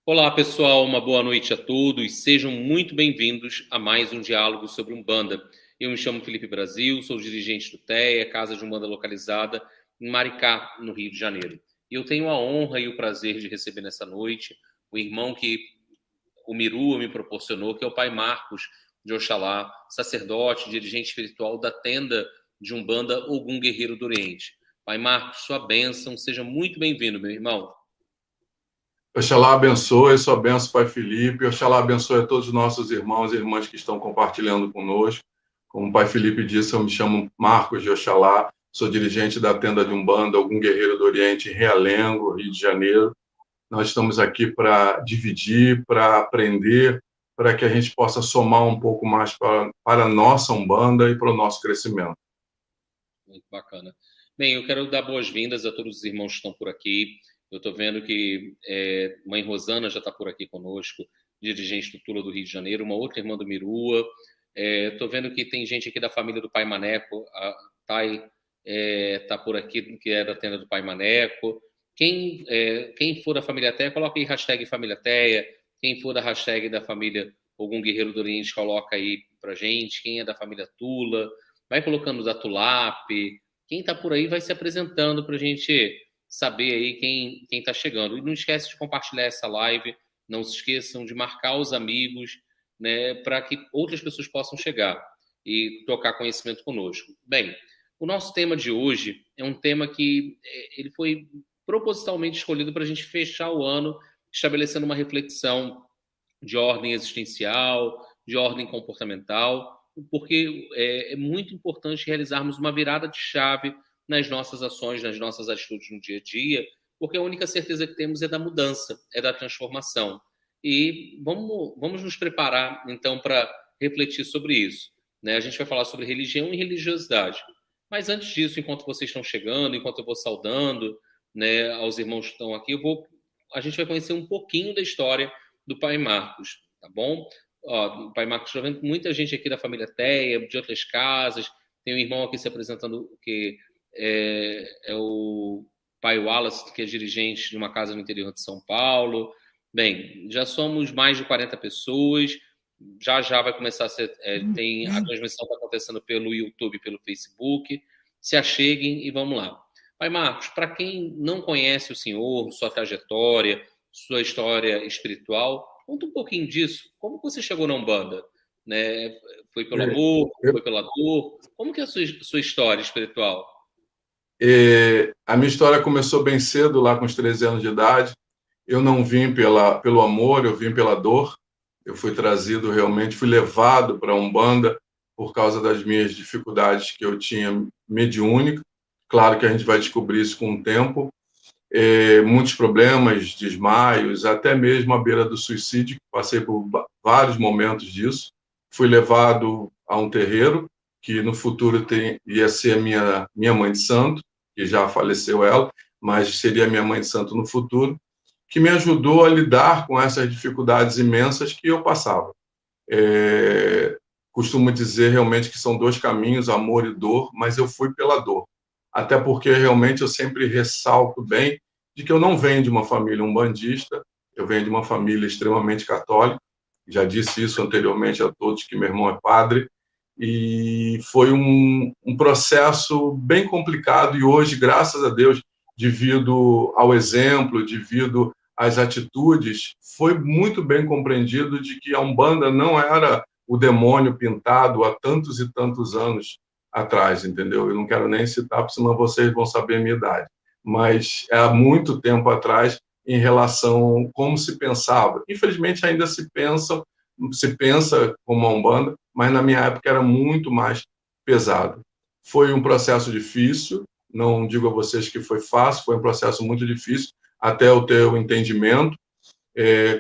Olá, pessoal, uma boa noite a todos. Sejam muito bem-vindos a mais um diálogo sobre Umbanda. Eu me chamo Felipe Brasil, sou dirigente do TEA, casa de Umbanda localizada em Maricá, no Rio de Janeiro. E eu tenho a honra e o prazer de receber nessa noite o irmão que o Miru me proporcionou, que é o Pai Marcos de Oxalá, sacerdote, dirigente espiritual da tenda de Umbanda Ogum Guerreiro do Oriente. Pai Marcos, sua bênção, seja muito bem-vindo, meu irmão. Oxalá abençoe, sua bênção, Pai Felipe. Oxalá abençoe a todos os nossos irmãos e irmãs que estão compartilhando conosco. Como o Pai Felipe disse, eu me chamo Marcos de Oxalá, sou dirigente da tenda de Umbanda, Ogum Guerreiro do Oriente, em Realengo, Rio de Janeiro. Nós estamos aqui para dividir, para aprender, para que a gente possa somar um pouco mais para a nossa Umbanda e para o nosso crescimento. Muito bacana. Bem, eu quero dar boas-vindas a todos os irmãos que estão por aqui. Eu estou vendo que Mãe Rosana já está por aqui conosco, dirigente do Tula do Rio de Janeiro, uma outra irmã do Mirua. Estou vendo que tem gente aqui da família do Pai Maneco, a Thay está por aqui, que é da tenda do Pai Maneco. Quem for da família Teia, coloca aí hashtag família Teia. Quem for da hashtag da família Ogum Guerreiro do Oriente, coloca aí pra gente. Quem é da família Tula, vai colocando da Tulap. Quem está por aí vai se apresentando para a gente saber aí quem está chegando. E não esquece de compartilhar essa live. Não se esqueçam de marcar os amigos, né, para que outras pessoas possam chegar e trocar conhecimento conosco. Bem, o nosso tema de hoje é um tema que ele foi propositalmente escolhido para a gente fechar o ano estabelecendo uma reflexão de ordem existencial, de ordem comportamental, porque é muito importante realizarmos uma virada de chave nas nossas ações, nas nossas atitudes no dia a dia, porque a única certeza que temos é da mudança, é da transformação. E vamos nos preparar, então, para refletir sobre isso. Né? A gente vai falar sobre religião e religiosidade. Mas antes disso, enquanto vocês estão chegando, enquanto eu vou saudando, né, aos irmãos que estão aqui, a gente vai conhecer um pouquinho da história do Pai Marcos, tá bom? Ó, o Pai Marcos, estou vendo muita gente aqui da família Teia, de outras casas. Tem um irmão aqui se apresentando que é o Pai Wallace, que é dirigente de uma casa no interior de São Paulo. Bem, já somos mais de 40 pessoas. Já vai começar a ser. Tem a transmissão está acontecendo pelo YouTube, pelo Facebook. Se acheguem e vamos lá. Pai Marcos, para quem não conhece o senhor, sua trajetória, sua história espiritual, conta um pouquinho disso. Como você chegou na Umbanda? Né? Foi pelo amor? Foi pela dor? Como que é a sua história espiritual? A minha história começou bem cedo, lá com os 13 anos de idade. Eu não vim pelo amor, eu vim pela dor. Eu fui trazido realmente, fui levado para a Umbanda por causa das minhas dificuldades que eu tinha mediúnica. Claro que a gente vai descobrir isso com o tempo. Muitos problemas, desmaios, até mesmo à beira do suicídio. Passei por vários momentos disso. Fui levado a um terreiro, que no futuro ia ser a minha mãe de santo, que já faleceu ela, mas seria a minha mãe de santo no futuro, que me ajudou a lidar com essas dificuldades imensas que eu passava. Costumo dizer realmente que são dois caminhos, amor e dor, mas eu fui pela dor. Até porque realmente eu sempre ressalto bem de que eu não venho de uma família umbandista, eu venho de uma família extremamente católica, já disse isso anteriormente a todos, que meu irmão é padre, e foi um processo bem complicado, e hoje, graças a Deus, devido ao exemplo, devido às atitudes, foi muito bem compreendido de que a Umbanda não era o demônio pintado há tantos e tantos anos atrás, entendeu? Eu não quero nem citar, porque senão vocês vão saber a minha idade, mas há muito tempo atrás, em relação a como se pensava. Infelizmente, ainda se pensa como a Umbanda, mas na minha época era muito mais pesado. Foi um processo difícil, não digo a vocês que foi fácil, foi um processo muito difícil, até eu ter o entendimento.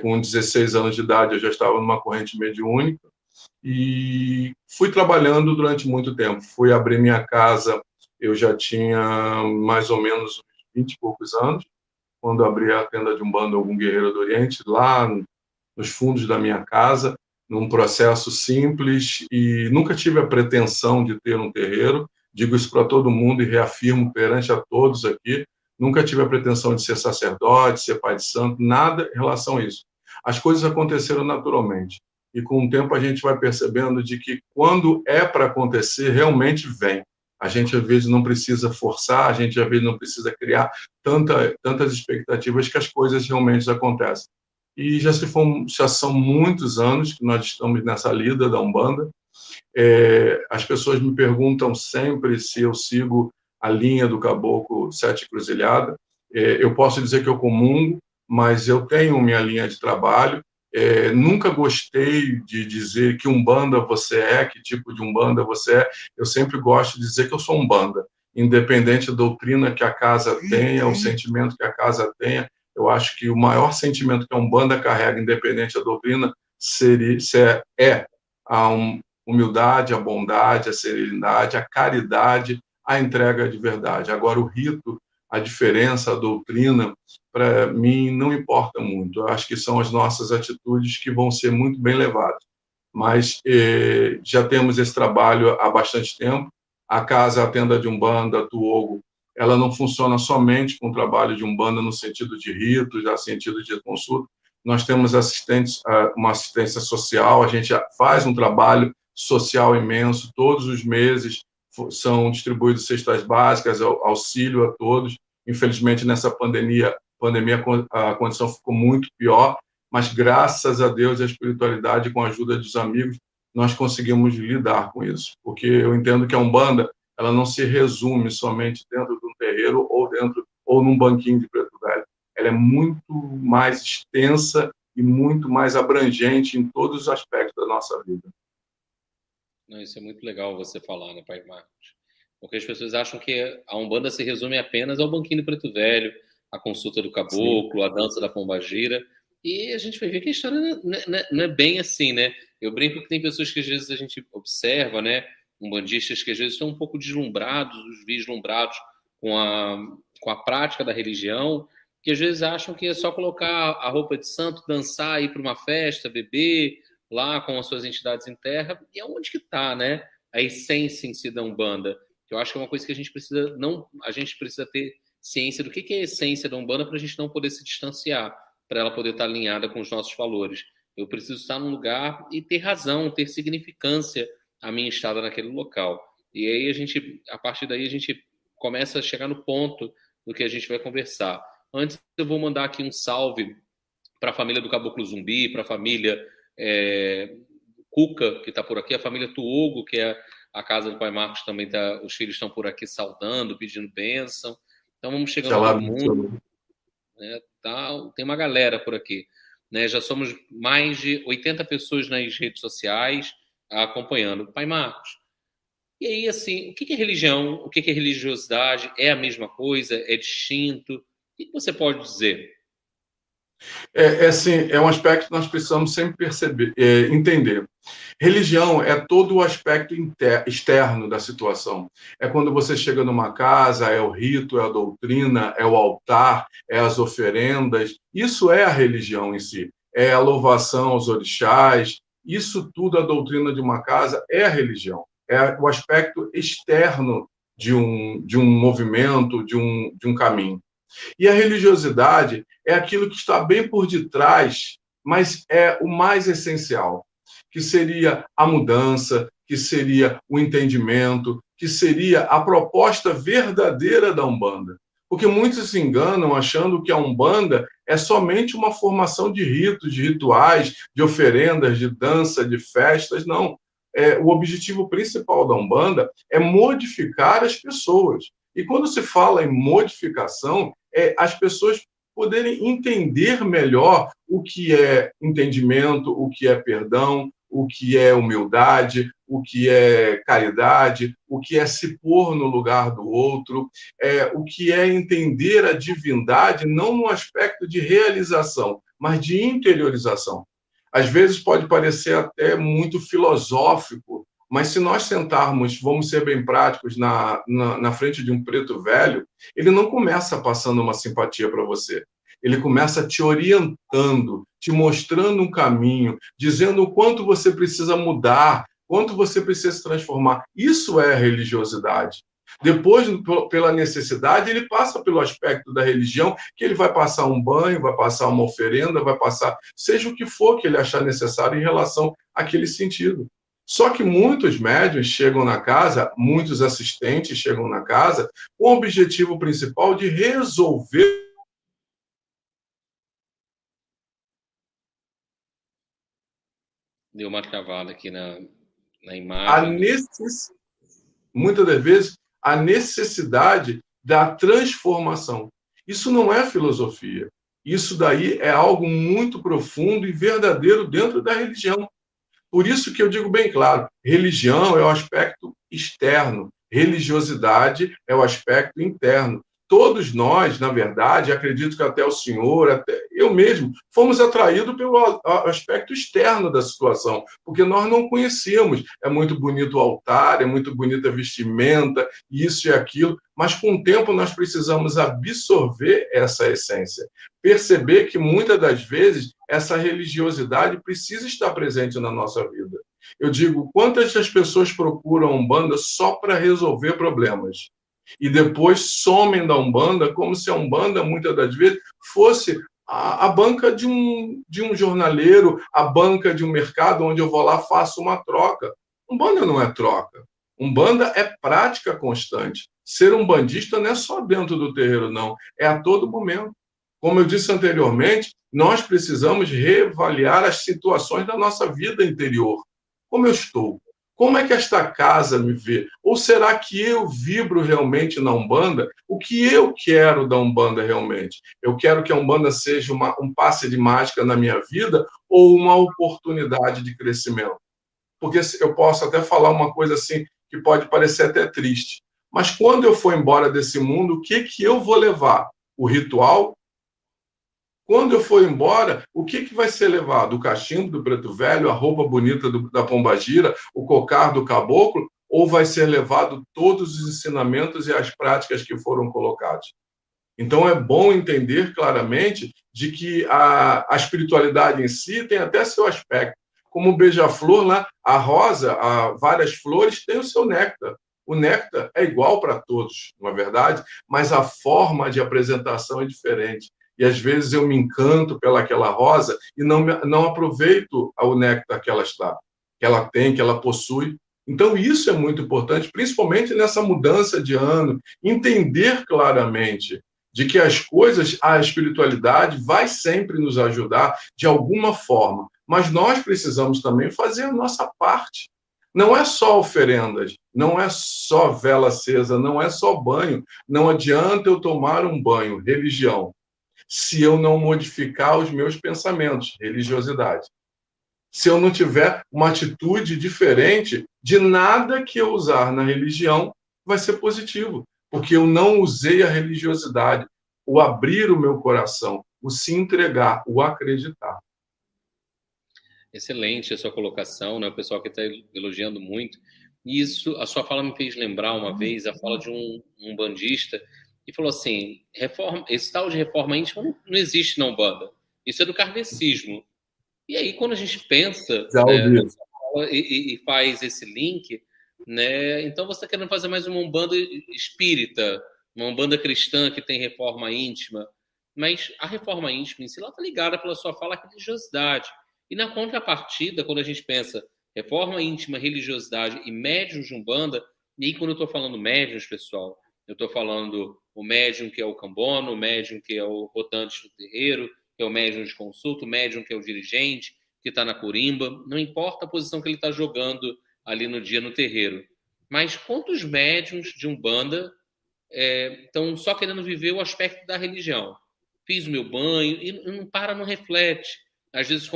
Com 16 anos de idade, eu já estava numa corrente mediúnica, e fui trabalhando durante muito tempo. Fui abrir minha casa, eu já tinha mais ou menos 20 e poucos anos, quando abri a tenda de Umbanda Ogum Guerreiro do Oriente, lá nos fundos da minha casa, num processo simples, e nunca tive a pretensão de ter um terreiro. Digo isso para todo mundo e reafirmo perante a todos aqui, nunca tive a pretensão de ser sacerdote, ser pai de santo, nada em relação a isso. as coisas aconteceram naturalmente. E com o tempo a gente vai percebendo de que quando é para acontecer, realmente vem. A gente, às vezes, não precisa forçar, a gente, às vezes, não precisa criar tantas expectativas que as coisas realmente acontecem. E já são muitos anos que nós estamos nessa lida da Umbanda. As pessoas me perguntam sempre se eu sigo a linha do Caboclo Sete Cruzilhada. Eu posso dizer que eu comungo, mas eu tenho minha linha de trabalho. Nunca gostei de dizer que Umbanda você é, que tipo de Umbanda você é. Eu sempre gosto de dizer que eu sou Umbanda, independente da doutrina que a casa tenha, o sentimento que a casa tenha. Eu acho que o maior sentimento que a Umbanda carrega, independente da doutrina, é a humildade, a bondade, a serenidade, a caridade, a entrega de verdade. Agora, o rito, a diferença, a doutrina, para mim, não importa muito. Eu acho que são as nossas atitudes que vão ser muito bem levadas. Mas já temos esse trabalho há bastante tempo. A Casa a Tenda de Umbanda, a Tuogo, ela não funciona somente com o trabalho de Umbanda no sentido de ritos, no sentido de consulta. Nós temos uma assistência social, a gente faz um trabalho social imenso, todos os meses são distribuídas cestas básicas, auxílio a todos. Infelizmente, nessa pandemia a condição ficou muito pior, mas graças a Deus e à espiritualidade, com a ajuda dos amigos, nós conseguimos lidar com isso, porque eu entendo que a Umbanda ela não se resume somente dentro de um terreiro ou num banquinho de preto velho. Ela é muito mais extensa e muito mais abrangente em todos os aspectos da nossa vida. Não, isso é muito legal você falar, né, Pai Marcos? Porque as pessoas acham que a Umbanda se resume apenas ao banquinho do preto velho, a consulta do caboclo, a dança da pombagira, e a gente vai ver que a história não é bem assim, né? Eu brinco que tem pessoas que às vezes a gente observa, né, umbandistas que às vezes estão um pouco vislumbrados com a prática da religião, que às vezes acham que é só colocar a roupa de santo, dançar, ir para uma festa, beber lá com as suas entidades em terra, e é onde que está, né, a essência em si da Umbanda. Eu acho que é uma coisa que a gente precisa ter ciência do que é a essência da Umbanda para a gente não poder se distanciar, para ela poder estar alinhada com os nossos valores. Eu preciso estar num lugar e ter razão, ter significância a minha estada naquele local. E aí a partir daí a gente começa a chegar no ponto do que a gente vai conversar. Antes eu vou mandar aqui um salve para a família do Caboclo Zumbi, para a família Cuca, que está por aqui, a família Tuogo, que é a casa do Pai Marcos também os filhos estão por aqui saudando, pedindo bênção. Então vamos chegando todo mundo. Né? Tem uma galera por aqui. Né? Já somos mais de 80 pessoas nas redes sociais acompanhando. Pai Marcos, e aí, assim, o que é religião? O que é religiosidade? É a mesma coisa? É distinto? O que você pode dizer? Assim, é um aspecto que nós precisamos sempre entender. Religião é todo o aspecto externo da situação. É quando você chega numa casa, é o rito, é a doutrina, é o altar, é as oferendas. Isso é a religião em si. É a louvação aos orixás. Isso tudo, a doutrina de uma casa, é a religião. É o aspecto externo de um movimento, de um caminho. E a religiosidade é aquilo que está bem por detrás, mas é o mais essencial, que seria a mudança, que seria o entendimento, que seria a proposta verdadeira da Umbanda. Porque muitos se enganam achando que a Umbanda é somente uma formação de ritos, de rituais, de oferendas, de dança, de festas. Não. O objetivo principal da Umbanda é modificar as pessoas. E quando se fala em modificação, as pessoas poderem entender melhor o que é entendimento, o que é perdão, o que é humildade, o que é caridade, o que é se pôr no lugar do outro, o que é entender a divindade não no aspecto de realização, mas de interiorização. Às vezes pode parecer até muito filosófico, mas se nós sentarmos, vamos ser bem práticos, na frente de um preto velho, ele não começa passando uma simpatia para você. Ele começa te orientando, te mostrando um caminho, dizendo o quanto você precisa mudar, quanto você precisa se transformar. Isso é religiosidade. Depois, pela necessidade, ele passa pelo aspecto da religião, que ele vai passar um banho, vai passar uma oferenda, vai passar, seja o que for que ele achar necessário em relação àquele sentido. Só que muitos médiuns chegam na casa, muitos assistentes chegam na casa, com o objetivo principal de resolver. Deu uma travada aqui na imagem. Muitas das vezes, a necessidade da transformação. Isso não é filosofia. Isso daí é algo muito profundo e verdadeiro dentro da religião. Por isso que eu digo bem claro, religião é o aspecto externo, religiosidade é o aspecto interno. Todos nós, na verdade, acredito que até o senhor, até eu mesmo, fomos atraídos pelo aspecto externo da situação, porque nós não conhecíamos. É muito bonito o altar, é muito bonita a vestimenta, isso e aquilo, mas com o tempo nós precisamos absorver essa essência, perceber que muitas das vezes essa religiosidade precisa estar presente na nossa vida. Eu digo, quantas das pessoas procuram a Umbanda só para resolver problemas? E depois somem da Umbanda como se a Umbanda, muitas das vezes, fosse a banca de um jornaleiro, a banca de um mercado onde eu vou lá e faço uma troca. Umbanda não é troca. Umbanda é prática constante. Ser um bandista não é só dentro do terreiro, não. É a todo momento. Como eu disse anteriormente, nós precisamos reavaliar as situações da nossa vida interior. Como eu estou? Como é que esta casa me vê? Ou será que eu vibro realmente na Umbanda? O que eu quero da Umbanda realmente? Eu quero que a Umbanda seja um passe de mágica na minha vida ou uma oportunidade de crescimento? Porque eu posso até falar uma coisa assim que pode parecer até triste. Mas quando eu for embora desse mundo, o que eu vou levar? O ritual? Quando eu for embora, o que vai ser levado? O cachimbo do preto velho, a roupa bonita da pombagira, o cocar do caboclo, ou vai ser levado todos os ensinamentos e as práticas que foram colocados? Então, é bom entender claramente de que a espiritualidade em si tem até seu aspecto. Como o beija-flor, lá, a rosa, várias flores, tem o seu néctar. O néctar é igual para todos, não é verdade? Mas a forma de apresentação é diferente. E às vezes eu me encanto pelaquela rosa e não aproveito o néctar que ela está, que ela tem, que ela possui. Então, isso é muito importante, principalmente nessa mudança de ano, entender claramente de que as coisas, a espiritualidade vai sempre nos ajudar de alguma forma, mas nós precisamos também fazer a nossa parte. Não é só oferendas, não é só vela acesa, não é só banho. Não adianta eu tomar um banho, religião, se eu não modificar os meus pensamentos, religiosidade. Se eu não tiver uma atitude diferente, de nada que eu usar na religião vai ser positivo, porque eu não usei a religiosidade, o abrir o meu coração, o se entregar, o acreditar. Excelente a sua colocação, né? O pessoal que está elogiando muito. Isso, a sua fala me fez lembrar uma vez a fala de um bandista que falou assim: esse tal de reforma íntima não existe na Umbanda. Isso é do kardecismo. E aí, quando a gente pensa, né, e faz esse link, né, então você está querendo fazer mais uma Umbanda espírita, uma Umbanda cristã que tem reforma íntima, mas a reforma íntima em si está ligada pela sua fala à religiosidade. E na contrapartida, quando a gente pensa reforma íntima, religiosidade e médiuns de Umbanda, e aí quando eu estou falando médiuns, pessoal, eu estou falando o médium que é o cambono, o médium que é o rotante do terreiro, que é o médium de consulta, o médium que é o dirigente, que está na corimba, não importa a posição que ele está jogando ali no dia no terreiro. Mas quantos médiums de Umbanda estão só querendo viver o aspecto da religião? Fiz o meu banho e não reflete. Às vezes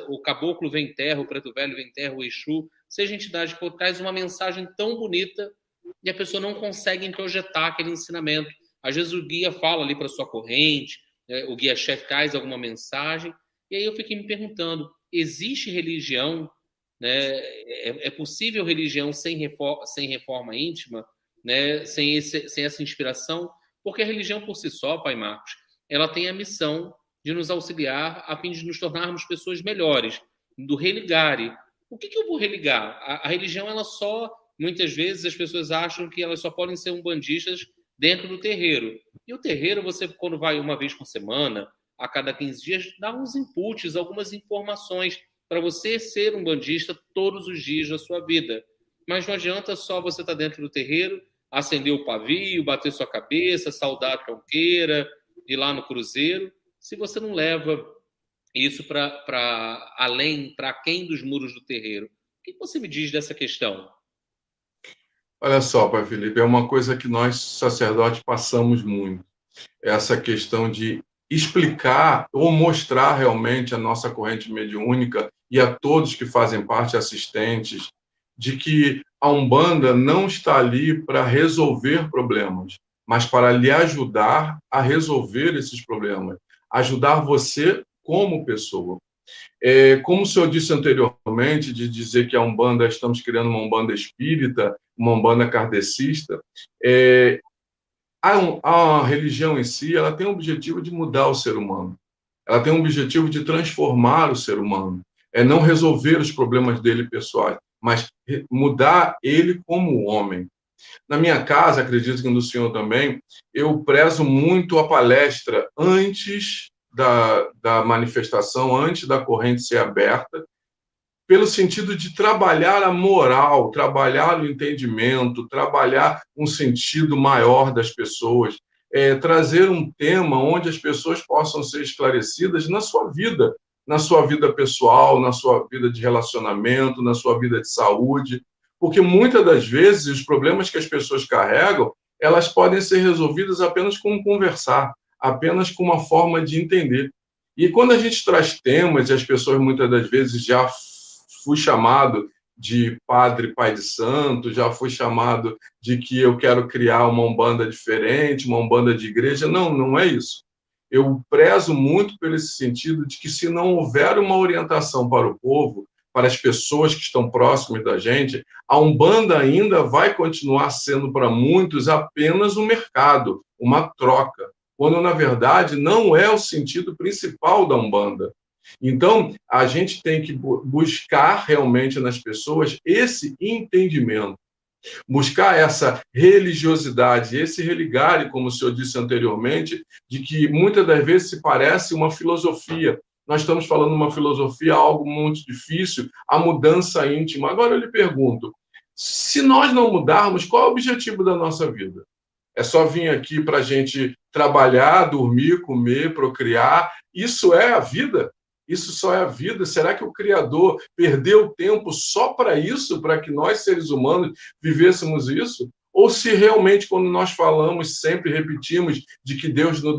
o caboclo vem em terra, o preto velho vem em terra, o Exu, seja entidade que traz uma mensagem tão bonita e a pessoa não consegue introjetar aquele ensinamento. Às vezes o guia fala ali para sua corrente, o guia-chefe traz alguma mensagem, e aí eu fiquei me perguntando, existe religião, né? É possível religião sem reforma íntima, né? Sem essa inspiração? Porque a religião por si só, Pai Marcos, ela tem a missão de nos auxiliar a fim de nos tornarmos pessoas melhores, do religare. O que eu vou religar? A religião ela só muitas vezes as pessoas acham que elas só podem ser umbandistas dentro do terreiro. E o terreiro, você, quando vai uma vez por semana, a cada 15 dias, dá uns inputs, algumas informações para você ser um bandista todos os dias da sua vida. Mas não adianta só você estar dentro do terreiro, acender o pavio, bater sua cabeça, saudar a tronqueira, ir lá no cruzeiro, se você não leva isso para além, para quem dos muros do terreiro. O que você me diz dessa questão? Olha só, Pai Felipe, é uma coisa que nós, sacerdotes, passamos muito. Essa questão de explicar ou mostrar realmente a nossa corrente mediúnica e a todos que fazem parte, assistentes, de que a Umbanda não está ali para resolver problemas, mas para lhe ajudar a resolver esses problemas, ajudar você como pessoa. Como o senhor disse anteriormente, de dizer que a Umbanda, estamos criando uma Umbanda espírita, uma Umbanda kardecista, a religião em si, ela tem o objetivo de mudar o ser humano. Ela tem o objetivo de transformar o ser humano. É não resolver os problemas dele pessoais, mas mudar ele como homem. Na minha casa, acredito que no senhor também, eu prezo muito a palestra antes da manifestação, antes da corrente ser aberta, pelo sentido de trabalhar a moral, trabalhar o entendimento, trabalhar um sentido maior das pessoas, trazer um tema onde as pessoas possam ser esclarecidas na sua vida pessoal, na sua vida de relacionamento, na sua vida de saúde, porque muitas das vezes os problemas que as pessoas carregam, elas podem ser resolvidas apenas com conversar, apenas com uma forma de entender. E quando a gente traz temas, e as pessoas muitas das vezes já fui chamado de padre, pai de santo, já fui chamado de que eu quero criar uma umbanda diferente, uma umbanda de igreja. Não, não é isso. Eu prezo muito pelo esse sentido de que se não houver uma orientação para o povo, para as pessoas que estão próximas da gente, a Umbanda ainda vai continuar sendo para muitos apenas um mercado, uma troca, quando na verdade não é o sentido principal da Umbanda. Então, a gente tem que buscar realmente nas pessoas esse entendimento, buscar essa religiosidade, esse religare, como o senhor disse anteriormente, de que muitas das vezes se parece uma filosofia. Nós estamos falando de uma filosofia, algo muito difícil, a mudança íntima. Agora eu lhe pergunto, se nós não mudarmos, qual é o objetivo da nossa vida? É só vir aqui para a gente trabalhar, dormir, comer, procriar? Isso é a vida? Isso só é a vida? Será que o Criador perdeu tempo só para isso, para que nós, seres humanos, vivêssemos isso? Ou se realmente, quando nós falamos, sempre repetimos de que Deus nos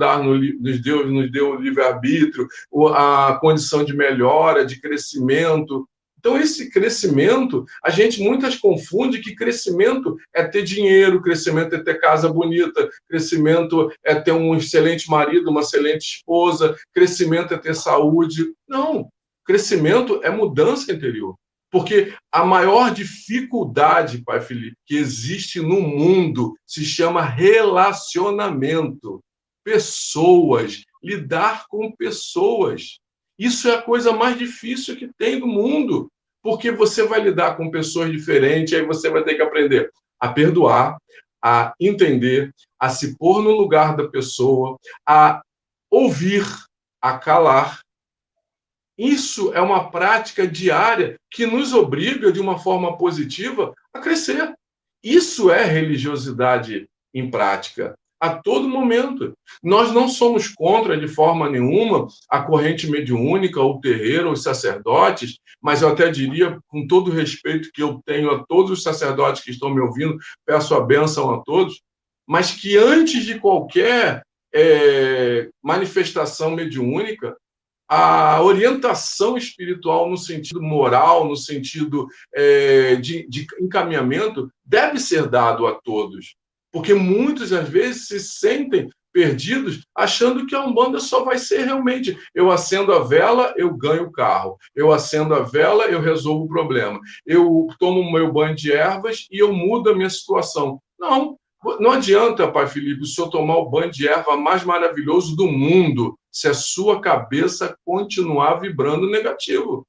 deu o livre-arbítrio, a condição de melhora, de crescimento. Então, esse crescimento, a gente muitas confunde que crescimento é ter dinheiro, crescimento é ter casa bonita, crescimento é ter um excelente marido, uma excelente esposa, crescimento é ter saúde. Não, crescimento é mudança interior. Porque a maior dificuldade, Pai Felipe, que existe no mundo se chama relacionamento. Pessoas, lidar com pessoas. Isso é a coisa mais difícil que tem no mundo, porque você vai lidar com pessoas diferentes, aí você vai ter que aprender a perdoar, a entender, a se pôr no lugar da pessoa, a ouvir, a calar. Isso é uma prática diária que nos obriga, de uma forma positiva, a crescer. Isso é religiosidade em prática, a todo momento. Nós não somos contra, de forma nenhuma, a corrente mediúnica, o terreiro, os sacerdotes, mas eu até diria, com todo o respeito que eu tenho a todos os sacerdotes que estão me ouvindo, peço a bênção a todos, mas que antes de qualquer manifestação mediúnica, a orientação espiritual no sentido moral, no sentido de encaminhamento, deve ser dado a todos. Porque muitos, às vezes, se sentem perdidos, achando que a Umbanda só vai ser realmente: eu acendo a vela, eu ganho o carro. Eu acendo a vela, eu resolvo o problema. Eu tomo o meu banho de ervas e eu mudo a minha situação. Não. Não adianta, Pai Felipe, o senhor tomar o banho de erva mais maravilhoso do mundo se a sua cabeça continuar vibrando negativo.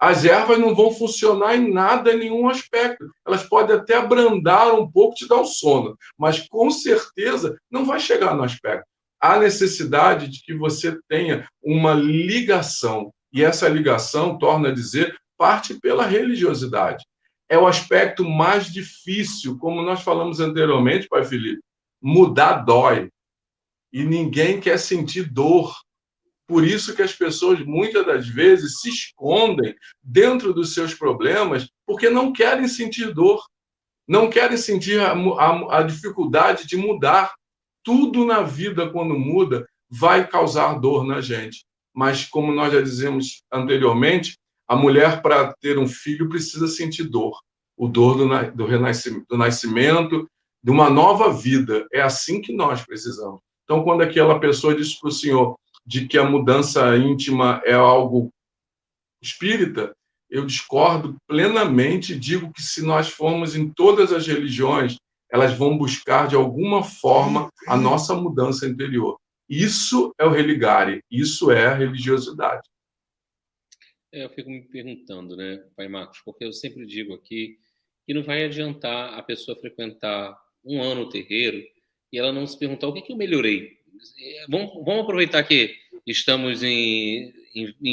As ervas não vão funcionar em nada, em nenhum aspecto. Elas podem até abrandar um pouco, te dar um sono, mas com certeza não vai chegar no aspecto. Há necessidade de que você tenha uma ligação, e essa ligação, torna a dizer, parte pela religiosidade. É o aspecto mais difícil, como nós falamos anteriormente, Pai Felipe. Mudar dói, e ninguém quer sentir dor. Por isso que as pessoas, muitas das vezes, se escondem dentro dos seus problemas porque não querem sentir dor, não querem sentir a dificuldade de mudar. Tudo na vida, quando muda, vai causar dor na gente. Mas, como nós já dizemos anteriormente, a mulher, para ter um filho, precisa sentir dor. O dor do nascimento, de uma nova vida. É assim que nós precisamos. Então, quando aquela pessoa diz para o Senhor de que a mudança íntima é algo espírita, eu discordo plenamente, digo que se nós formos em todas as religiões, elas vão buscar de alguma forma a nossa mudança interior. Isso é o religare, isso é a religiosidade. Eu fico me perguntando, né, Pai Marcos, porque eu sempre digo aqui que não vai adiantar a pessoa frequentar um ano o terreiro e ela não se perguntar o que eu melhorei. Vamos aproveitar que estamos em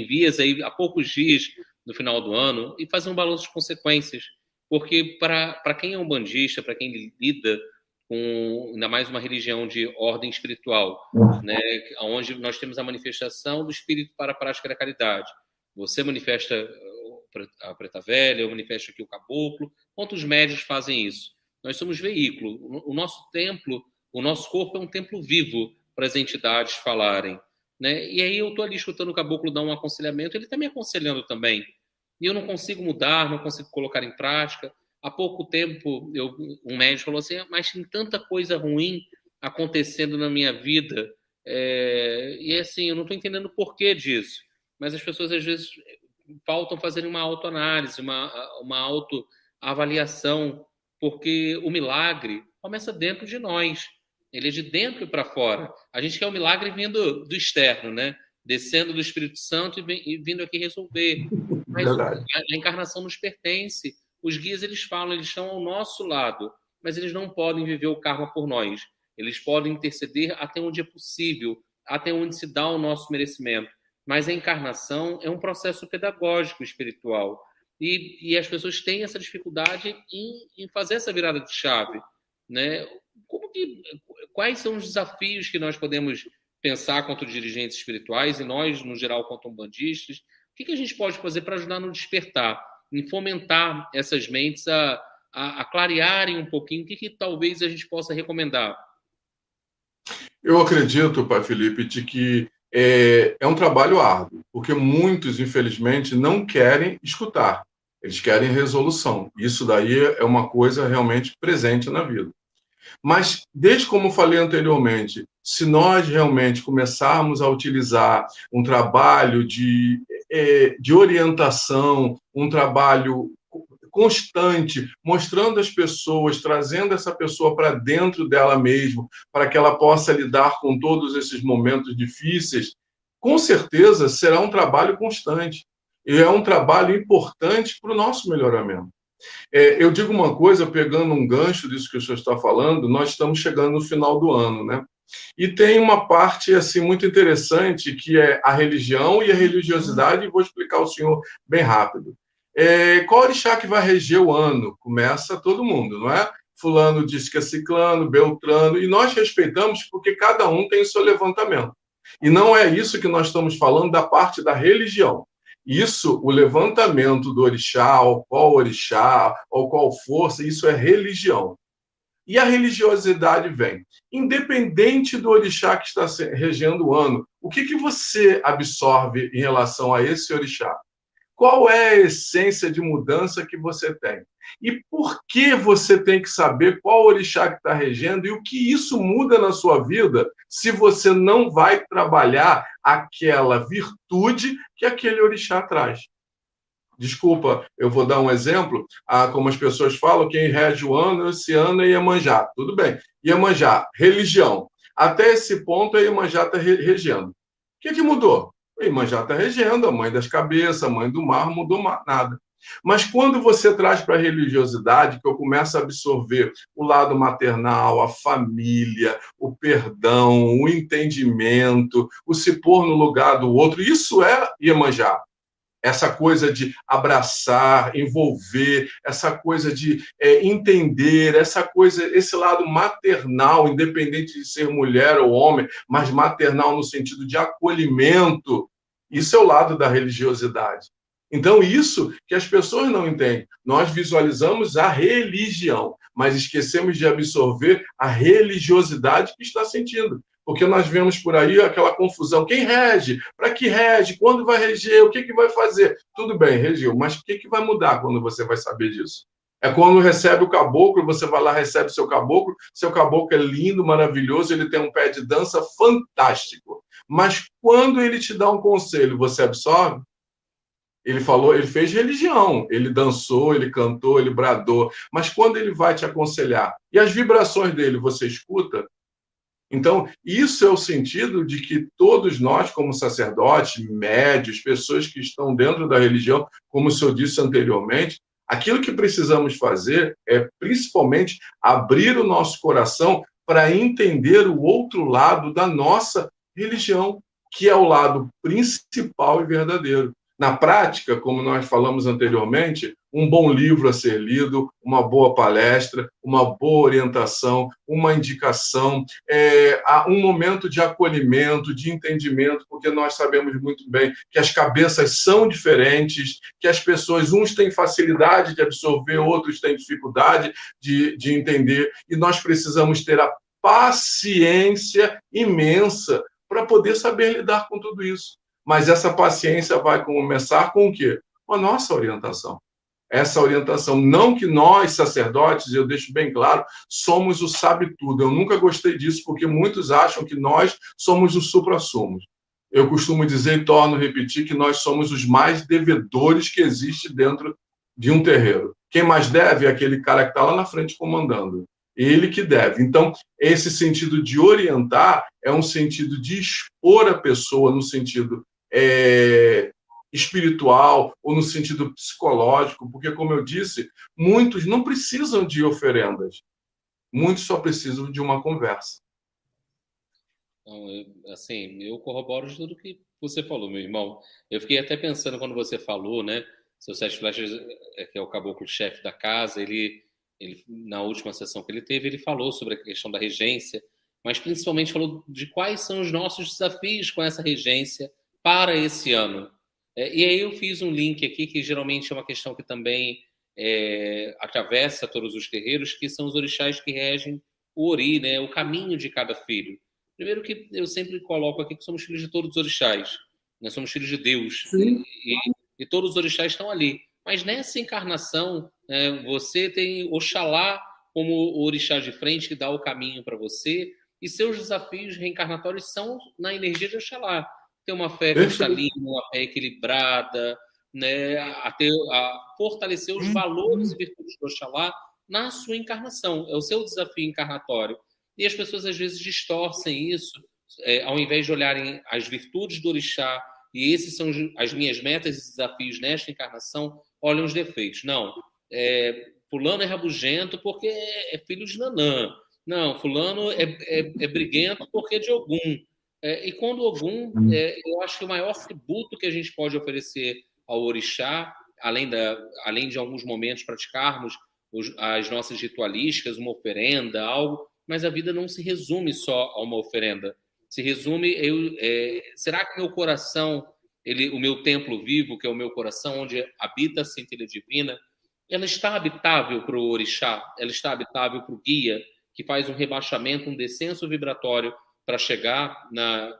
vias aí há poucos dias no final do ano e fazer um balanço de consequências. Porque para quem é um bandista, para quem lida com ainda mais uma religião de ordem espiritual, né, onde nós temos a manifestação do espírito para a prática da caridade. Você manifesta a Preta Velha, eu manifesto aqui o Caboclo. Quantos médios fazem isso? Nós somos veículo. O nosso templo, o nosso corpo é um templo vivo para as entidades falarem, né? E aí eu estou ali escutando o Caboclo dar um aconselhamento, ele está me aconselhando também. E eu não consigo mudar, não consigo colocar em prática. Há pouco tempo, um médico falou assim, mas tem tanta coisa ruim acontecendo na minha vida, e assim, eu não estou entendendo o porquê disso. Mas as pessoas, às vezes, faltam fazer uma autoanálise, uma autoavaliação, porque o milagre começa dentro de nós. Ele é de dentro para fora. A gente quer o milagre vindo do externo, né? Descendo do Espírito Santo e vindo aqui resolver. Mas a encarnação nos pertence. Os guias, eles falam, eles estão ao nosso lado, mas eles não podem viver o karma por nós. Eles podem interceder até onde é possível, até onde se dá o nosso merecimento. Mas a encarnação é um processo pedagógico espiritual. E as pessoas têm essa dificuldade em fazer essa virada de chave, né? Quais são os desafios que nós podemos pensar quanto dirigentes espirituais e nós, no geral, quanto umbandistas? O que a gente pode fazer para ajudar no despertar, em fomentar essas mentes a clarearem um pouquinho? O que talvez a gente possa recomendar? Eu acredito, Pai Felipe, de que é um trabalho árduo, porque muitos, infelizmente, não querem escutar, eles querem resolução. Isso daí é uma coisa realmente presente na vida. Mas, desde como falei anteriormente, se nós realmente começarmos a utilizar um trabalho de orientação, um trabalho constante, mostrando as pessoas, trazendo essa pessoa para dentro dela mesma, para que ela possa lidar com todos esses momentos difíceis, com certeza será um trabalho constante. E é um trabalho importante para o nosso melhoramento. Eu digo uma coisa, pegando um gancho disso que o senhor está falando, nós estamos chegando no final do ano, né? E tem uma parte assim muito interessante, que é a religião e a religiosidade, e vou explicar ao senhor bem rápido. Qual orixá que vai reger o ano? Começa todo mundo, não é? Fulano diz que é ciclano, beltrano, e nós respeitamos porque cada um tem o seu levantamento. E não é isso que nós estamos falando da parte da religião. Isso, o levantamento do orixá, ou qual força, isso é religião. E a religiosidade vem. Independente do orixá que está regendo o ano, o que você absorve em relação a esse orixá? Qual é a essência de mudança que você tem? E por que você tem que saber qual orixá que está regendo e o que isso muda na sua vida se você não vai trabalhar aquela virtude que aquele orixá traz? Desculpa, eu vou dar um exemplo. Como as pessoas falam, quem rege o ano esse ano é Iemanjá. Tudo bem. Iemanjá, religião. Até esse ponto, a Iemanjá está regendo. O que mudou? Iemanjá está regendo, a mãe das cabeças, a mãe do mar, não mudou nada. Mas quando você traz para a religiosidade, que eu começo a absorver o lado maternal, a família, o perdão, o entendimento, o se pôr no lugar do outro, isso é Iemanjá. Essa coisa de abraçar, envolver, essa coisa de entender, essa coisa, esse lado maternal, independente de ser mulher ou homem, mas maternal no sentido de acolhimento, isso é o lado da religiosidade. Então, isso que as pessoas não entendem. Nós visualizamos a religião, mas esquecemos de absorver a religiosidade que está sentindo. Porque nós vemos por aí aquela confusão. Quem rege? Para que rege? Quando vai reger? O que vai fazer? Tudo bem, regiu, mas o que vai mudar quando você vai saber disso? É quando recebe o caboclo, você vai lá, recebe seu caboclo é lindo, maravilhoso, ele tem um pé de dança fantástico. Mas quando ele te dá um conselho, você absorve? Ele falou, ele fez religião, ele dançou, ele cantou, ele bradou, mas quando ele vai te aconselhar, e as vibrações dele você escuta? Então, isso é o sentido de que todos nós, como sacerdotes, médios, pessoas que estão dentro da religião, como o senhor disse anteriormente, aquilo que precisamos fazer é, principalmente, abrir o nosso coração para entender o outro lado da nossa religião, que é o lado principal e verdadeiro. Na prática, como nós falamos anteriormente, um bom livro a ser lido, uma boa palestra, uma boa orientação, uma indicação, um momento de acolhimento, de entendimento, porque nós sabemos muito bem que as cabeças são diferentes, que as pessoas, uns têm facilidade de absorver, outros têm dificuldade de entender, e nós precisamos ter a paciência imensa para poder saber lidar com tudo isso. Mas essa paciência vai começar com o quê? Com a nossa orientação. Essa orientação, não que nós, sacerdotes, eu deixo bem claro, somos o sabe-tudo. Eu nunca gostei disso, porque muitos acham que nós somos o supra-sumo. Eu costumo dizer e torno a repetir que nós somos os mais devedores que existe dentro de um terreiro. Quem mais deve é aquele cara que está lá na frente comandando. Ele que deve. Então, esse sentido de orientar é um sentido de expor a pessoa no sentido espiritual ou no sentido psicológico, porque, como eu disse, muitos não precisam de oferendas, muitos só precisam de uma conversa. Então, eu corroboro de tudo que você falou, meu irmão. Eu fiquei até pensando quando você falou, né? Seu Sete Flechas, que é o caboclo-chefe da casa, ele, na última sessão que ele teve, ele falou sobre a questão da regência, mas principalmente falou de quais são os nossos desafios com essa regência para esse ano. E aí eu fiz um link aqui, que geralmente é uma questão que também atravessa todos os terreiros, que são os orixás que regem o ori, né? O caminho de cada filho. Primeiro que eu sempre coloco aqui que somos filhos de todos os orixás. Nós somos filhos de Deus. E todos os orixás estão ali. Mas nessa encarnação, você tem Oxalá como o orixá de frente que dá o caminho para você, e seus desafios reencarnatórios são na energia de Oxalá. Ter uma fé cristalina, uma fé equilibrada, né? a fortalecer os valores e virtudes de Oxalá na sua encarnação. É o seu desafio encarnatório. E as pessoas, às vezes, distorcem isso, ao invés de olharem as virtudes do orixá, e esses são as minhas metas e desafios nesta encarnação, olham os defeitos. Não, fulano é rabugento porque é filho de Nanã. Não, fulano é briguento porque é de Ogum. E quando Ogum, eu acho que o maior tributo que a gente pode oferecer ao orixá, além de alguns momentos praticarmos as nossas ritualísticas, uma oferenda, algo, mas a vida não se resume só a uma oferenda. Se resume, será que meu coração, o meu templo vivo, que é o meu coração, onde habita a centelha divina, ela está habitável para o orixá? Ela está habitável para o guia, que faz um rebaixamento, um descenso vibratório para chegar,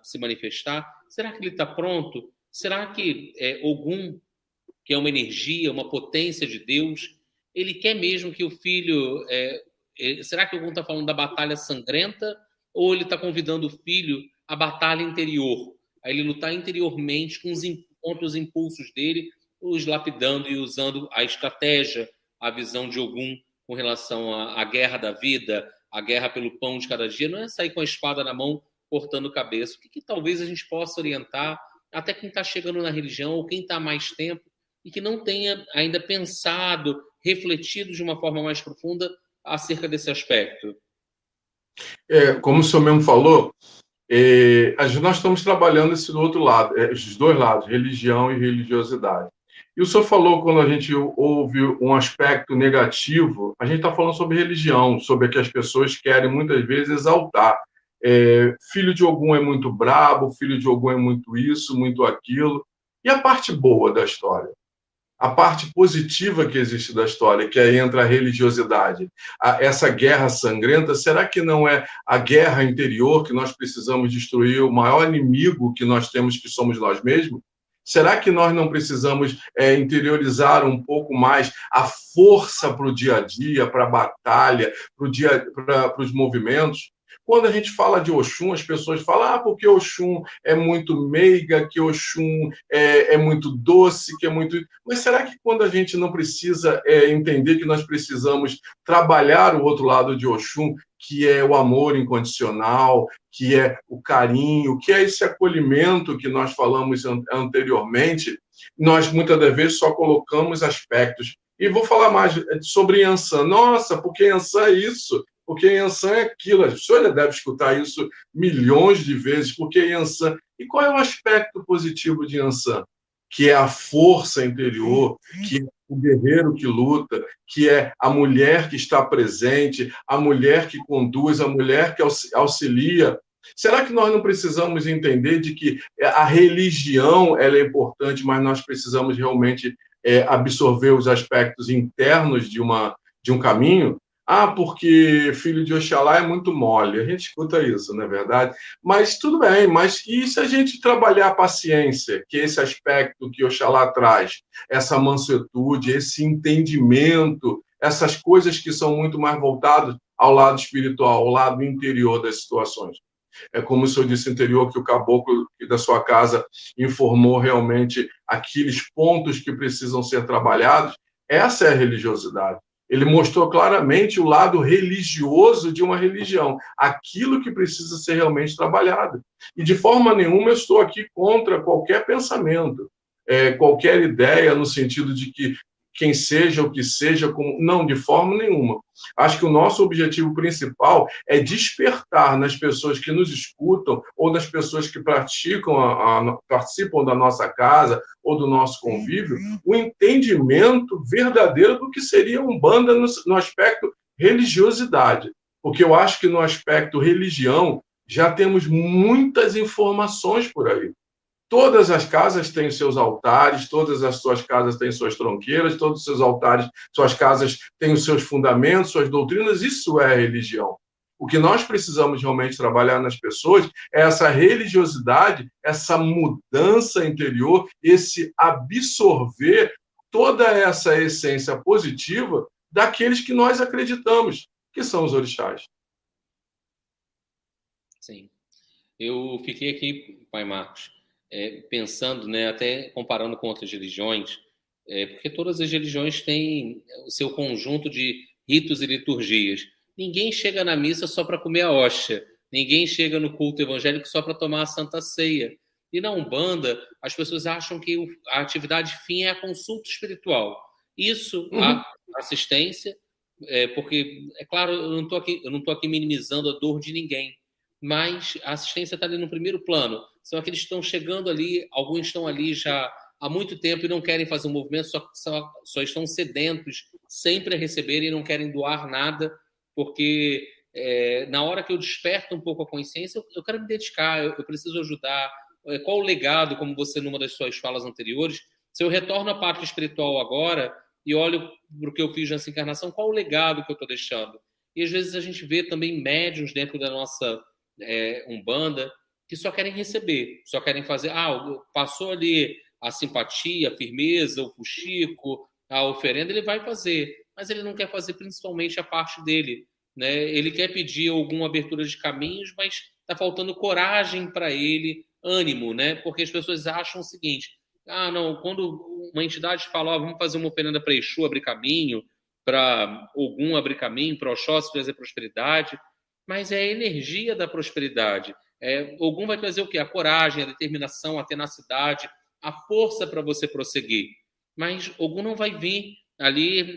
se manifestar? Será que ele está pronto? Será que Ogum, que é uma energia, uma potência de Deus, ele quer mesmo que o filho... será que Ogum está falando da batalha sangrenta, ou ele está convidando o filho à batalha interior? A ele lutar interiormente contra os impulsos dele, os lapidando e usando a estratégia, a visão de Ogum com relação à guerra da vida, a guerra pelo pão de cada dia. Não é sair com a espada na mão cortando cabeça. O que talvez a gente possa orientar até quem está chegando na religião ou quem está há mais tempo e que não tenha ainda pensado, refletido de uma forma mais profunda acerca desse aspecto? Como o senhor mesmo falou, nós estamos trabalhando esse do outro lado, os dois lados, religião e religiosidade. E o senhor falou, quando a gente ouve um aspecto negativo, a gente está falando sobre religião, sobre que as pessoas querem muitas vezes exaltar. Filho de Ogum é muito brabo, filho de Ogum é muito isso, muito aquilo. E a parte boa da história? A parte positiva que existe da história, que aí entra a religiosidade, essa guerra sangrenta, será que não é a guerra interior que nós precisamos destruir, o maior inimigo que nós temos, que somos nós mesmos? Será que nós não precisamos interiorizar um pouco mais a força para o dia a dia, para a batalha, para os movimentos? Quando a gente fala de Oxum, as pessoas falam, porque Oxum é muito meiga, que Oxum é muito doce, que é muito... Mas será que quando a gente não precisa entender que nós precisamos trabalhar o outro lado de Oxum, que é o amor incondicional, que é o carinho, que é esse acolhimento que nós falamos anteriormente, nós muitas das vezes só colocamos aspectos. E vou falar mais sobre Yansan. Nossa, porque Yansan é isso? Porque Yansan é aquilo. A senhora deve escutar isso milhões de vezes, porque Yansan... E qual é o aspecto positivo de Yansan? Que é a força interior, que é o guerreiro que luta, que é a mulher que está presente, a mulher que conduz, a mulher que auxilia. Será que nós não precisamos entender de que a religião ela é importante, mas nós precisamos realmente absorver os aspectos internos de um caminho? Porque filho de Oxalá é muito mole. A gente escuta isso, não é verdade? Mas tudo bem, mas e se a gente trabalhar a paciência, que é esse aspecto que Oxalá traz, essa mansuetude, esse entendimento, essas coisas que são muito mais voltadas ao lado espiritual, ao lado interior das situações. É como o senhor disse anterior, que o caboclo da sua casa informou realmente aqueles pontos que precisam ser trabalhados. Essa é a religiosidade. Ele mostrou claramente o lado religioso de uma religião, aquilo que precisa ser realmente trabalhado. E de forma nenhuma eu estou aqui contra qualquer pensamento, qualquer ideia no sentido de que quem seja o que seja, não, de forma nenhuma. Acho que o nosso objetivo principal é despertar nas pessoas que nos escutam ou nas pessoas que participam da nossa casa ou do nosso convívio, o entendimento verdadeiro do que seria Umbanda no aspecto religiosidade. Porque eu acho que no aspecto religião já temos muitas informações por aí. Todas as casas têm seus altares, todas as suas casas têm suas tronqueiras, todos os seus altares, suas casas têm os seus fundamentos, suas doutrinas. Isso é religião. O que nós precisamos realmente trabalhar nas pessoas é essa religiosidade, essa mudança interior, esse absorver toda essa essência positiva daqueles que nós acreditamos, que são os orixás. Sim. Eu fiquei aqui, Pai Marcos, pensando, né, até comparando com outras religiões, porque todas as religiões têm o seu conjunto de ritos e liturgias. Ninguém chega na missa só para comer a hóstia, ninguém chega no culto evangélico só para tomar a Santa Ceia. E na Umbanda, as pessoas acham que a atividade fim é a consulta espiritual. Isso, a assistência, porque, é claro, eu não estou aqui minimizando a dor de ninguém, mas a assistência está ali no primeiro plano. São aqueles que estão chegando ali, alguns estão ali já há muito tempo e não querem fazer um movimento, só estão sedentos sempre a receber e não querem doar nada, porque na hora que eu desperto um pouco a consciência, eu quero me dedicar, eu preciso ajudar. Qual o legado, como você numa das suas falas anteriores, se eu retorno à parte espiritual agora e olho para o que eu fiz nessa encarnação, qual o legado que eu estou deixando? E às vezes a gente vê também médiuns dentro da nossa Umbanda que só querem receber, só querem fazer, passou ali a simpatia, a firmeza, o fuxico, a oferenda, ele vai fazer, mas ele não quer fazer principalmente a parte dele, né? Ele quer pedir alguma abertura de caminhos, mas está faltando coragem para ele, ânimo, né? Porque as pessoas acham o seguinte, não, quando uma entidade fala, vamos fazer uma oferenda para Exu abrir caminho, para Ogum abrir caminho, para Oxóssi trazer prosperidade, mas é a energia da prosperidade. Ogum vai trazer o quê? A coragem, a determinação, a tenacidade, a força para você prosseguir. Mas Ogum não vai vir ali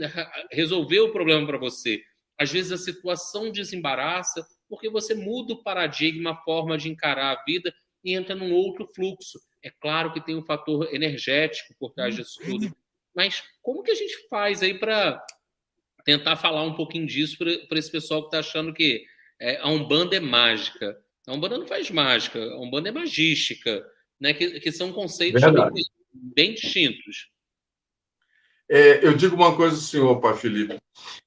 resolver o problema para você. Às vezes a situação desembaraça porque você muda o paradigma, a forma de encarar a vida e entra num outro fluxo. É claro que tem um fator energético por trás disso tudo. Mas como que a gente faz aí para tentar falar um pouquinho disso para esse pessoal que está achando que a Umbanda é mágica? A Umbanda não faz mágica, a Umbanda é magística, né? Que são conceitos bem distintos. Eu digo uma coisa, senhor, pai Felipe.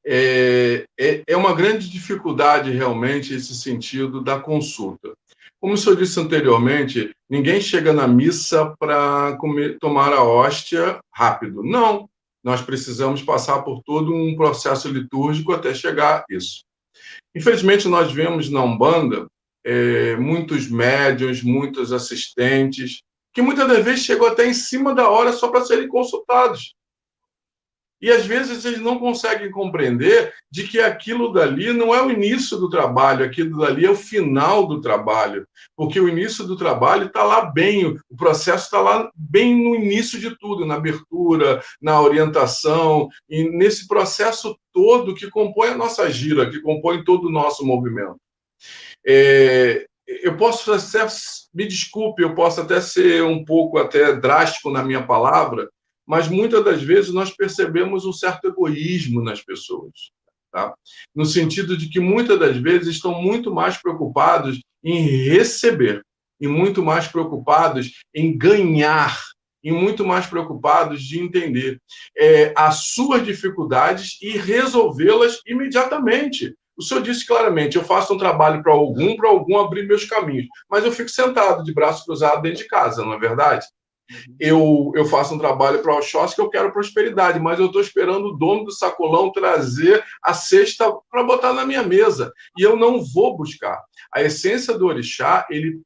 É uma grande dificuldade, realmente, esse sentido da consulta. Como o senhor disse anteriormente, ninguém chega na missa para tomar a hóstia rápido. Não. Nós precisamos passar por todo um processo litúrgico até chegar a isso. Infelizmente, nós vemos na Umbanda muitos médiuns, muitos assistentes, que muitas das vezes chegam até em cima da hora só para serem consultados. E, às vezes, eles não conseguem compreender de que aquilo dali não é o início do trabalho, aquilo dali é o final do trabalho. Porque o início do trabalho está lá bem, o processo está lá bem no início de tudo, na abertura, na orientação, e nesse processo todo que compõe a nossa gira, que compõe todo o nosso movimento. Eu posso até, me desculpe, eu posso até ser um pouco até drástico na minha palavra, mas muitas das vezes nós percebemos um certo egoísmo nas pessoas, tá? No sentido de que muitas das vezes estão muito mais preocupados em receber, e muito mais preocupados em ganhar, e muito mais preocupados de entender as suas dificuldades e resolvê-las imediatamente. O senhor disse claramente, eu faço um trabalho para algum abrir meus caminhos, mas eu fico sentado de braço cruzado dentro de casa, não é verdade? Eu faço um trabalho para o Oxóssi que eu quero prosperidade, mas eu estou esperando o dono do sacolão trazer a cesta para botar na minha mesa. E eu não vou buscar. A essência do orixá, ele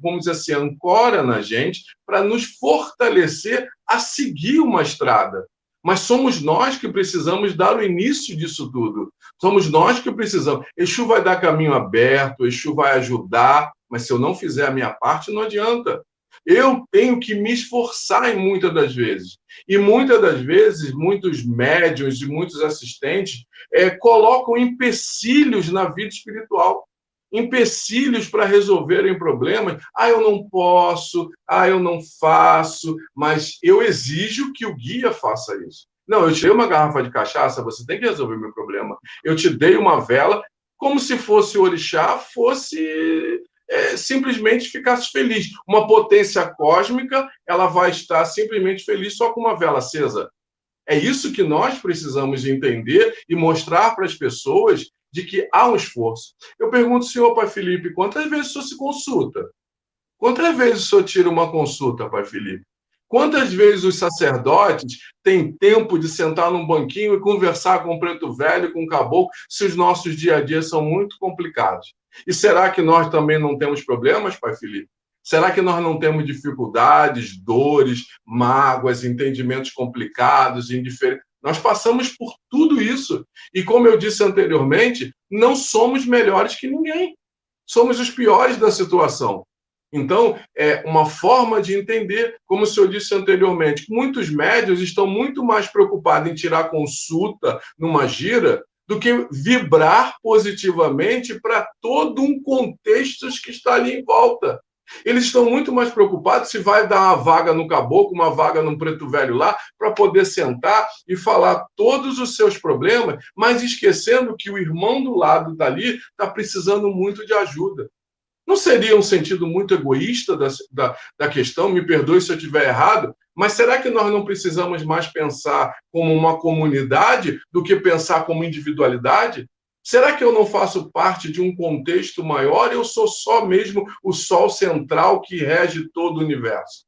vamos dizer assim, ancora na gente para nos fortalecer a seguir uma estrada. Mas somos nós que precisamos dar o início disso tudo. Somos nós que precisamos. Exu vai dar caminho aberto, Exu vai ajudar, mas se eu não fizer a minha parte, não adianta. Eu tenho que me esforçar em muitas das vezes. E muitas das vezes, muitos médiuns e muitos assistentes colocam empecilhos na vida espiritual. Empecilhos para resolverem problemas. Eu não posso, eu não faço, mas eu exijo que o guia faça isso. Não, eu te dei uma garrafa de cachaça, você tem que resolver meu problema. Eu te dei uma vela, como se fosse o orixá, fosse... simplesmente ficasse feliz. Uma potência cósmica, ela vai estar simplesmente feliz só com uma vela acesa. É isso que nós precisamos entender e mostrar para as pessoas de que há um esforço. Eu pergunto, senhor pai Felipe, quantas vezes o senhor se consulta? Quantas vezes o senhor tira uma consulta, pai Felipe? Quantas vezes os sacerdotes têm tempo de sentar num banquinho e conversar com o preto velho, com o caboclo, se os nossos dia a dia são muito complicados? E será que nós também não temos problemas, pai Felipe? Será que nós não temos dificuldades, dores, mágoas, entendimentos complicados, indiferentes? Nós passamos por tudo isso. E, como eu disse anteriormente, não somos melhores que ninguém. Somos os piores da situação. Então, é uma forma de entender, como o senhor disse anteriormente, muitos médiuns estão muito mais preocupados em tirar consulta numa gira do que vibrar positivamente para todo um contexto que está ali em volta. Eles estão muito mais preocupados se vai dar uma vaga no caboclo, uma vaga no preto velho lá, para poder sentar e falar todos os seus problemas, mas esquecendo que o irmão do lado dali está precisando muito de ajuda. Não seria um sentido muito egoísta da questão? Me perdoe se eu estiver errado, mas será que nós não precisamos mais pensar como uma comunidade do que pensar como individualidade? Será que eu não faço parte de um contexto maior? Eu sou só mesmo o sol central que rege todo o universo.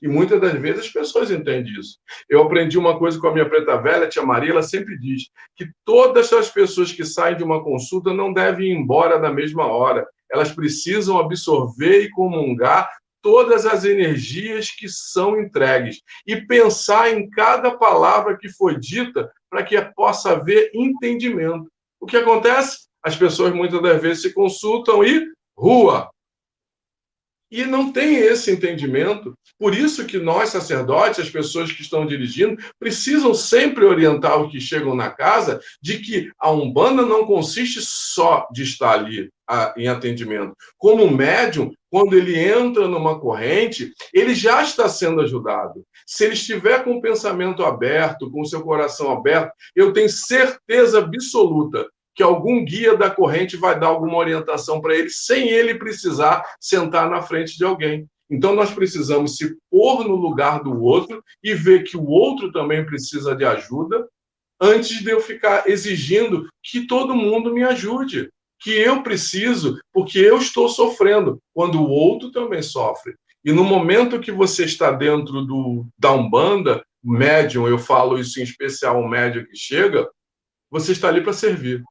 E muitas das vezes as pessoas entendem isso. Eu aprendi uma coisa com a minha preta velha, a tia Maria, ela sempre diz que todas as pessoas que saem de uma consulta não devem ir embora na mesma hora. Elas precisam absorver e comungar todas as energias que são entregues e pensar em cada palavra que foi dita para que possa haver entendimento. O que acontece? As pessoas muitas das vezes se consultam e rua. E não tem esse entendimento. Por isso que nós, sacerdotes, as pessoas que estão dirigindo, precisam sempre orientar os que chegam na casa de que a Umbanda não consiste só de estar ali em atendimento. Como médium, quando ele entra numa corrente, ele já está sendo ajudado. Se ele estiver com o pensamento aberto, com o seu coração aberto, eu tenho certeza absoluta que algum guia da corrente vai dar alguma orientação para ele, sem ele precisar sentar na frente de alguém. Então, nós precisamos se pôr no lugar do outro e ver que o outro também precisa de ajuda, antes de eu ficar exigindo que todo mundo me ajude, que eu preciso, porque eu estou sofrendo, quando o outro também sofre. E no momento que você está dentro da Umbanda, médium, eu falo isso em especial, o médium que chega, você está ali para servir.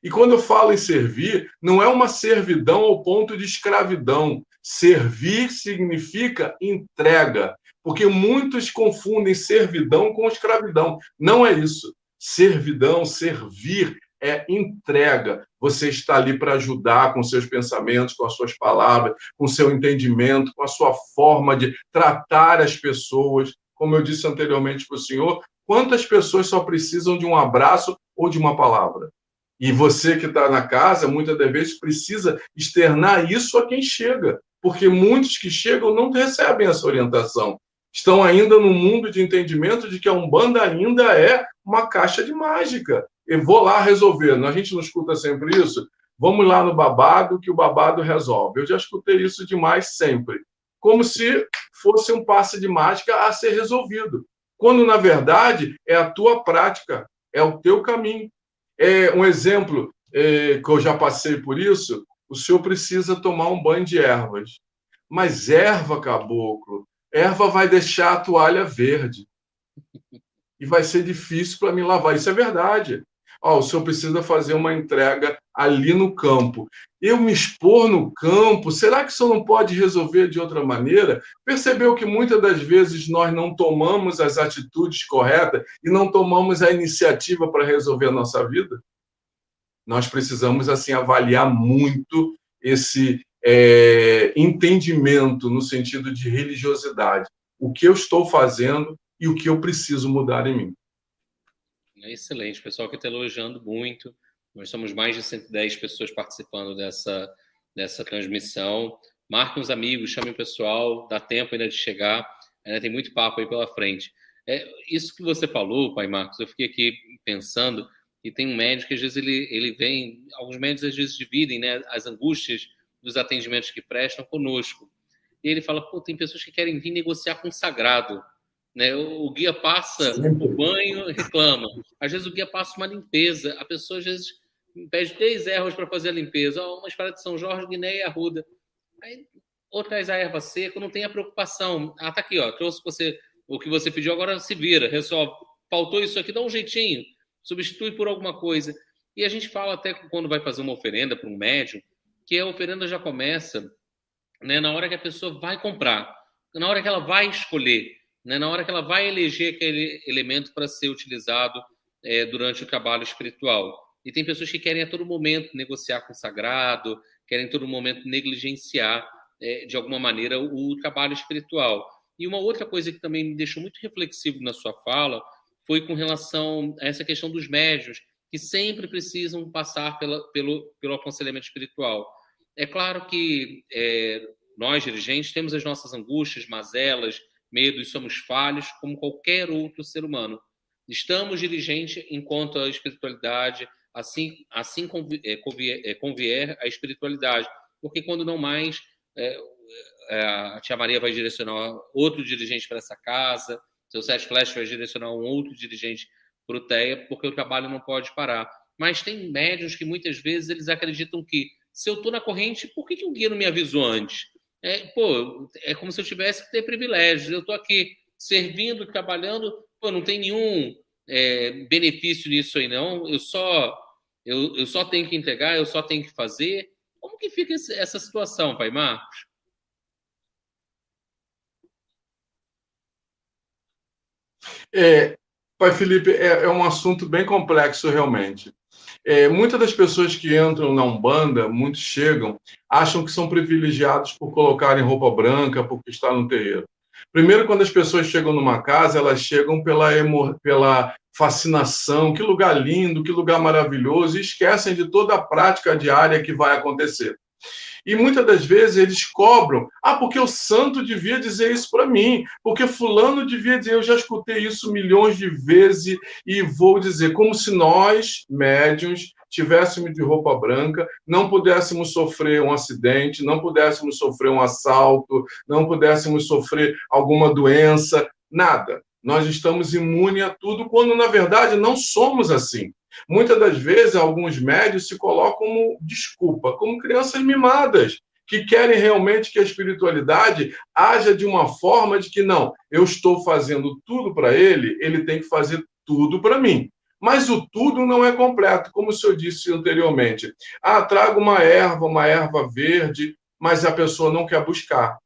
E quando eu falo em servir, não é uma servidão ao ponto de escravidão. Servir significa entrega, porque muitos confundem servidão com escravidão. Não é isso. Servidão, servir é entrega. Você está ali para ajudar com seus pensamentos, com as suas palavras, com seu entendimento, com a sua forma de tratar as pessoas. Como eu disse anteriormente para o senhor, quantas pessoas só precisam de um abraço ou de uma palavra? E você que está na casa, muitas das vezes precisa externar isso a quem chega, porque muitos que chegam não recebem essa orientação. Estão ainda no mundo de entendimento de que a Umbanda ainda é uma caixa de mágica. Eu vou lá resolver. A gente não escuta sempre isso? Vamos lá no babado que o babado resolve. Eu já escutei isso demais sempre. Como se fosse um passe de mágica a ser resolvido. Quando, na verdade, é a tua prática, é o teu caminho. Um exemplo que eu já passei por isso, o senhor precisa tomar um banho de ervas. Mas erva, caboclo, erva vai deixar a toalha verde. E vai ser difícil para me lavar. Isso é verdade. O senhor precisa fazer uma entrega ali no campo. Eu me expor no campo, será que o senhor não pode resolver de outra maneira? Percebeu que muitas das vezes nós não tomamos as atitudes corretas e não tomamos a iniciativa para resolver a nossa vida? Nós precisamos, assim, avaliar muito esse entendimento no sentido de religiosidade. O que eu estou fazendo e o que eu preciso mudar em mim. É excelente, o pessoal que está elogiando muito. Nós somos mais de 110 pessoas participando dessa transmissão. Marquem os amigos, chamem o pessoal, dá tempo ainda de chegar, ainda tem muito papo aí pela frente. Isso que você falou, Pai Marcos, eu fiquei aqui pensando, e tem um médico que às vezes ele vem, alguns médicos às vezes dividem, né, as angústias dos atendimentos que prestam conosco. E ele fala, tem pessoas que querem vir negociar com o sagrado. Né? O guia passa o banho, reclama. Às vezes o guia passa uma limpeza. A pessoa às vezes pede 3 ervas para fazer a limpeza. Uma espada de São Jorge, Guiné e Arruda. Aí, ou traz a erva seca, não tem a preocupação. Tá aqui, trouxe o que você pediu, agora se vira, resolve. Faltou isso aqui, dá um jeitinho. Substitui por alguma coisa. E a gente fala até que quando vai fazer uma oferenda para um médium, que a oferenda já começa, né, na hora que a pessoa vai comprar, na hora que ela vai escolher, né, na hora que ela vai eleger aquele elemento para ser utilizado durante o trabalho espiritual. E tem pessoas que querem a todo momento negociar com o sagrado, querem a todo momento negligenciar, de alguma maneira, o trabalho espiritual. E uma outra coisa que também me deixou muito reflexivo na sua fala foi com relação a essa questão dos médiuns, que sempre precisam passar pelo aconselhamento espiritual. É claro que nós, dirigentes, temos as nossas angústias, mazelas, medos, somos falhos, como qualquer outro ser humano. Estamos dirigentes enquanto a espiritualidade, assim convier a espiritualidade, porque quando não mais, a tia Maria vai direcionar outro dirigente para essa casa, seu Sete Flash vai direcionar um outro dirigente para o TEA, porque o trabalho não pode parar. Mas tem médiuns que muitas vezes eles acreditam que se eu estou na corrente, por que o guia não me avisou antes? É como se eu tivesse que ter privilégios. Eu estou aqui servindo, trabalhando, não tem nenhum benefício nisso aí, não. Eu só tenho que entregar, eu só tenho que fazer. Como que fica essa situação, Pai Marcos? Pai Felipe, é um assunto bem complexo, realmente. Muitas das pessoas que entram na Umbanda, muitos chegam, acham que são privilegiados por colocarem roupa branca, porque está no terreiro. Primeiro, quando as pessoas chegam numa casa, elas chegam pela fascinação, que lugar lindo, que lugar maravilhoso, e esquecem de toda a prática diária que vai acontecer. E muitas das vezes eles cobram, porque o santo devia dizer isso para mim, porque fulano devia dizer, eu já escutei isso milhões de vezes e vou dizer, como se nós, médiuns, tivéssemos de roupa branca, não pudéssemos sofrer um acidente, não pudéssemos sofrer um assalto, não pudéssemos sofrer alguma doença, nada. Nós estamos imunes a tudo, quando na verdade não somos assim. Muitas das vezes, alguns médios se colocam como desculpa, como crianças mimadas, que querem realmente que a espiritualidade haja de uma forma de que, não, eu estou fazendo tudo para ele tem que fazer tudo para mim. Mas o tudo não é completo, como o senhor disse anteriormente. Traga uma erva verde, mas a pessoa não quer buscar.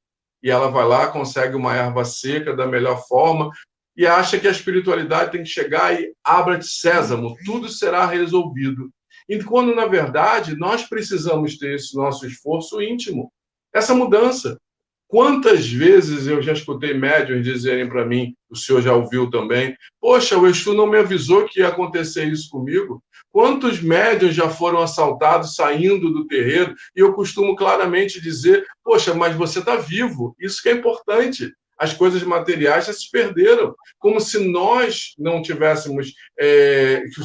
E ela vai lá, consegue uma erva seca da melhor forma, e acha que a espiritualidade tem que chegar e abra-te sésamo, tudo será resolvido. E quando, na verdade, nós precisamos ter esse nosso esforço íntimo, essa mudança. Quantas vezes eu já escutei médiuns dizerem para mim, o senhor já ouviu também, poxa, o Exu não me avisou que ia acontecer isso comigo? Quantos médiuns já foram assaltados saindo do terreiro? E eu costumo claramente dizer, poxa, mas você está vivo, isso que é importante. As coisas materiais já se perderam, como se nós não tivéssemos,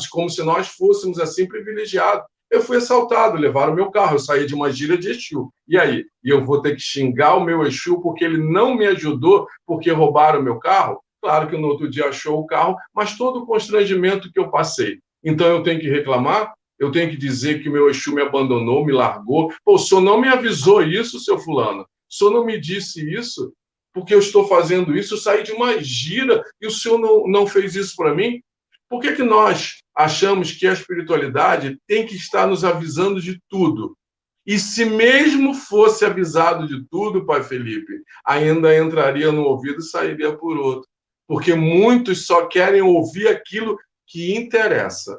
como se nós fôssemos assim privilegiados. Eu fui assaltado, levaram meu carro, eu saí de uma gira de Exu. E aí? E eu vou ter que xingar o meu Exu porque ele não me ajudou, porque roubaram o meu carro? Claro que no outro dia achou o carro, mas todo o constrangimento que eu passei. Então eu tenho que reclamar? Eu tenho que dizer que o meu Exu me abandonou, me largou? Pô, o senhor não me avisou isso, seu fulano? O senhor não me disse isso? Porque eu estou fazendo isso, eu saí de uma gira e o senhor não fez isso para mim? Por que nós achamos que a espiritualidade tem que estar nos avisando de tudo? E se mesmo fosse avisado de tudo, Pai Felipe, ainda entraria no ouvido e sairia por outro. Porque muitos só querem ouvir aquilo que interessa,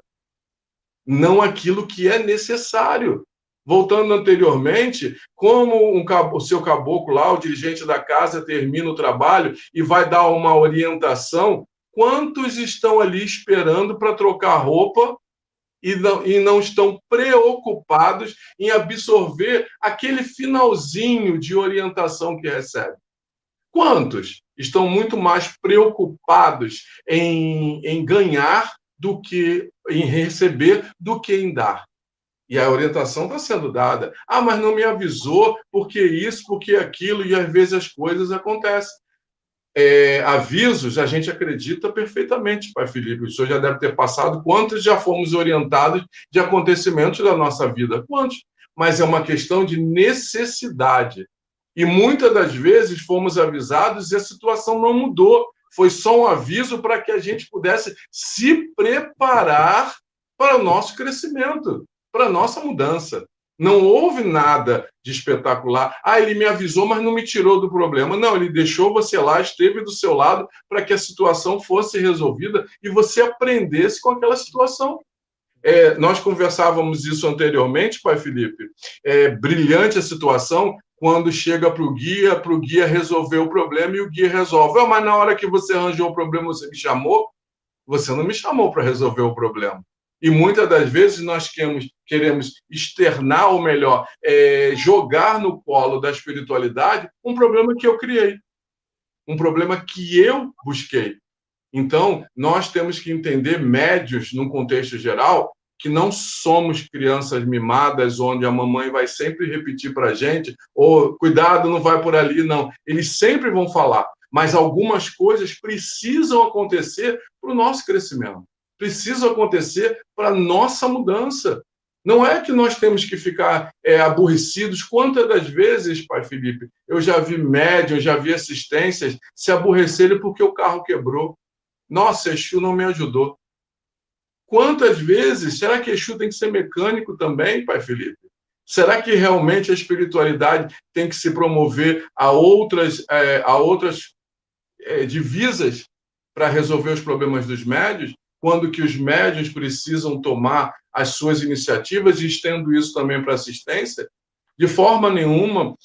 não aquilo que é necessário. Voltando anteriormente, como o seu caboclo lá, o dirigente da casa, termina o trabalho e vai dar uma orientação, quantos estão ali esperando para trocar roupa e não estão preocupados em absorver aquele finalzinho de orientação que recebe? Quantos estão muito mais preocupados em ganhar do que em receber, do que em dar? E a orientação está sendo dada. Mas não me avisou, porque isso, porque aquilo, e às vezes as coisas acontecem. Avisos, a gente acredita perfeitamente, Pai Felipe. O senhor já deve ter passado. Quantos já fomos orientados de acontecimentos da nossa vida? Quantos? Mas é uma questão de necessidade. E muitas das vezes fomos avisados e a situação não mudou. Foi só um aviso para que a gente pudesse se preparar para o nosso crescimento, para a nossa mudança. Não houve nada de espetacular. Ele me avisou, mas não me tirou do problema. Não, ele deixou você lá, esteve do seu lado para que a situação fosse resolvida e você aprendesse com aquela situação. Nós conversávamos isso anteriormente, Pai Felipe. Brilhante a situação quando chega para o guia resolver o problema e o guia resolve. Mas na hora que você arranjou o problema, você me chamou? Você não me chamou para resolver o problema. E muitas das vezes nós queremos externar, ou melhor, jogar no colo da espiritualidade um problema que eu criei, um problema que eu busquei. Então, nós temos que entender, médios, num contexto geral, que não somos crianças mimadas, onde a mamãe vai sempre repetir para a gente, cuidado, não vai por ali, não. Eles sempre vão falar, mas algumas coisas precisam acontecer para o nosso crescimento. Precisa acontecer para a nossa mudança. Não é que nós temos que ficar aborrecidos. Quantas das vezes, Pai Felipe, eu já vi médium, já vi assistências se aborrecerem porque o carro quebrou. Nossa, Exu não me ajudou. Quantas vezes, será que Exu tem que ser mecânico também, Pai Felipe? Será que realmente a espiritualidade tem que se promover a outras divisas para resolver os problemas dos médios? quando que os médiuns precisam tomar as suas iniciativas, e estendo isso também para assistência. De forma nenhuma,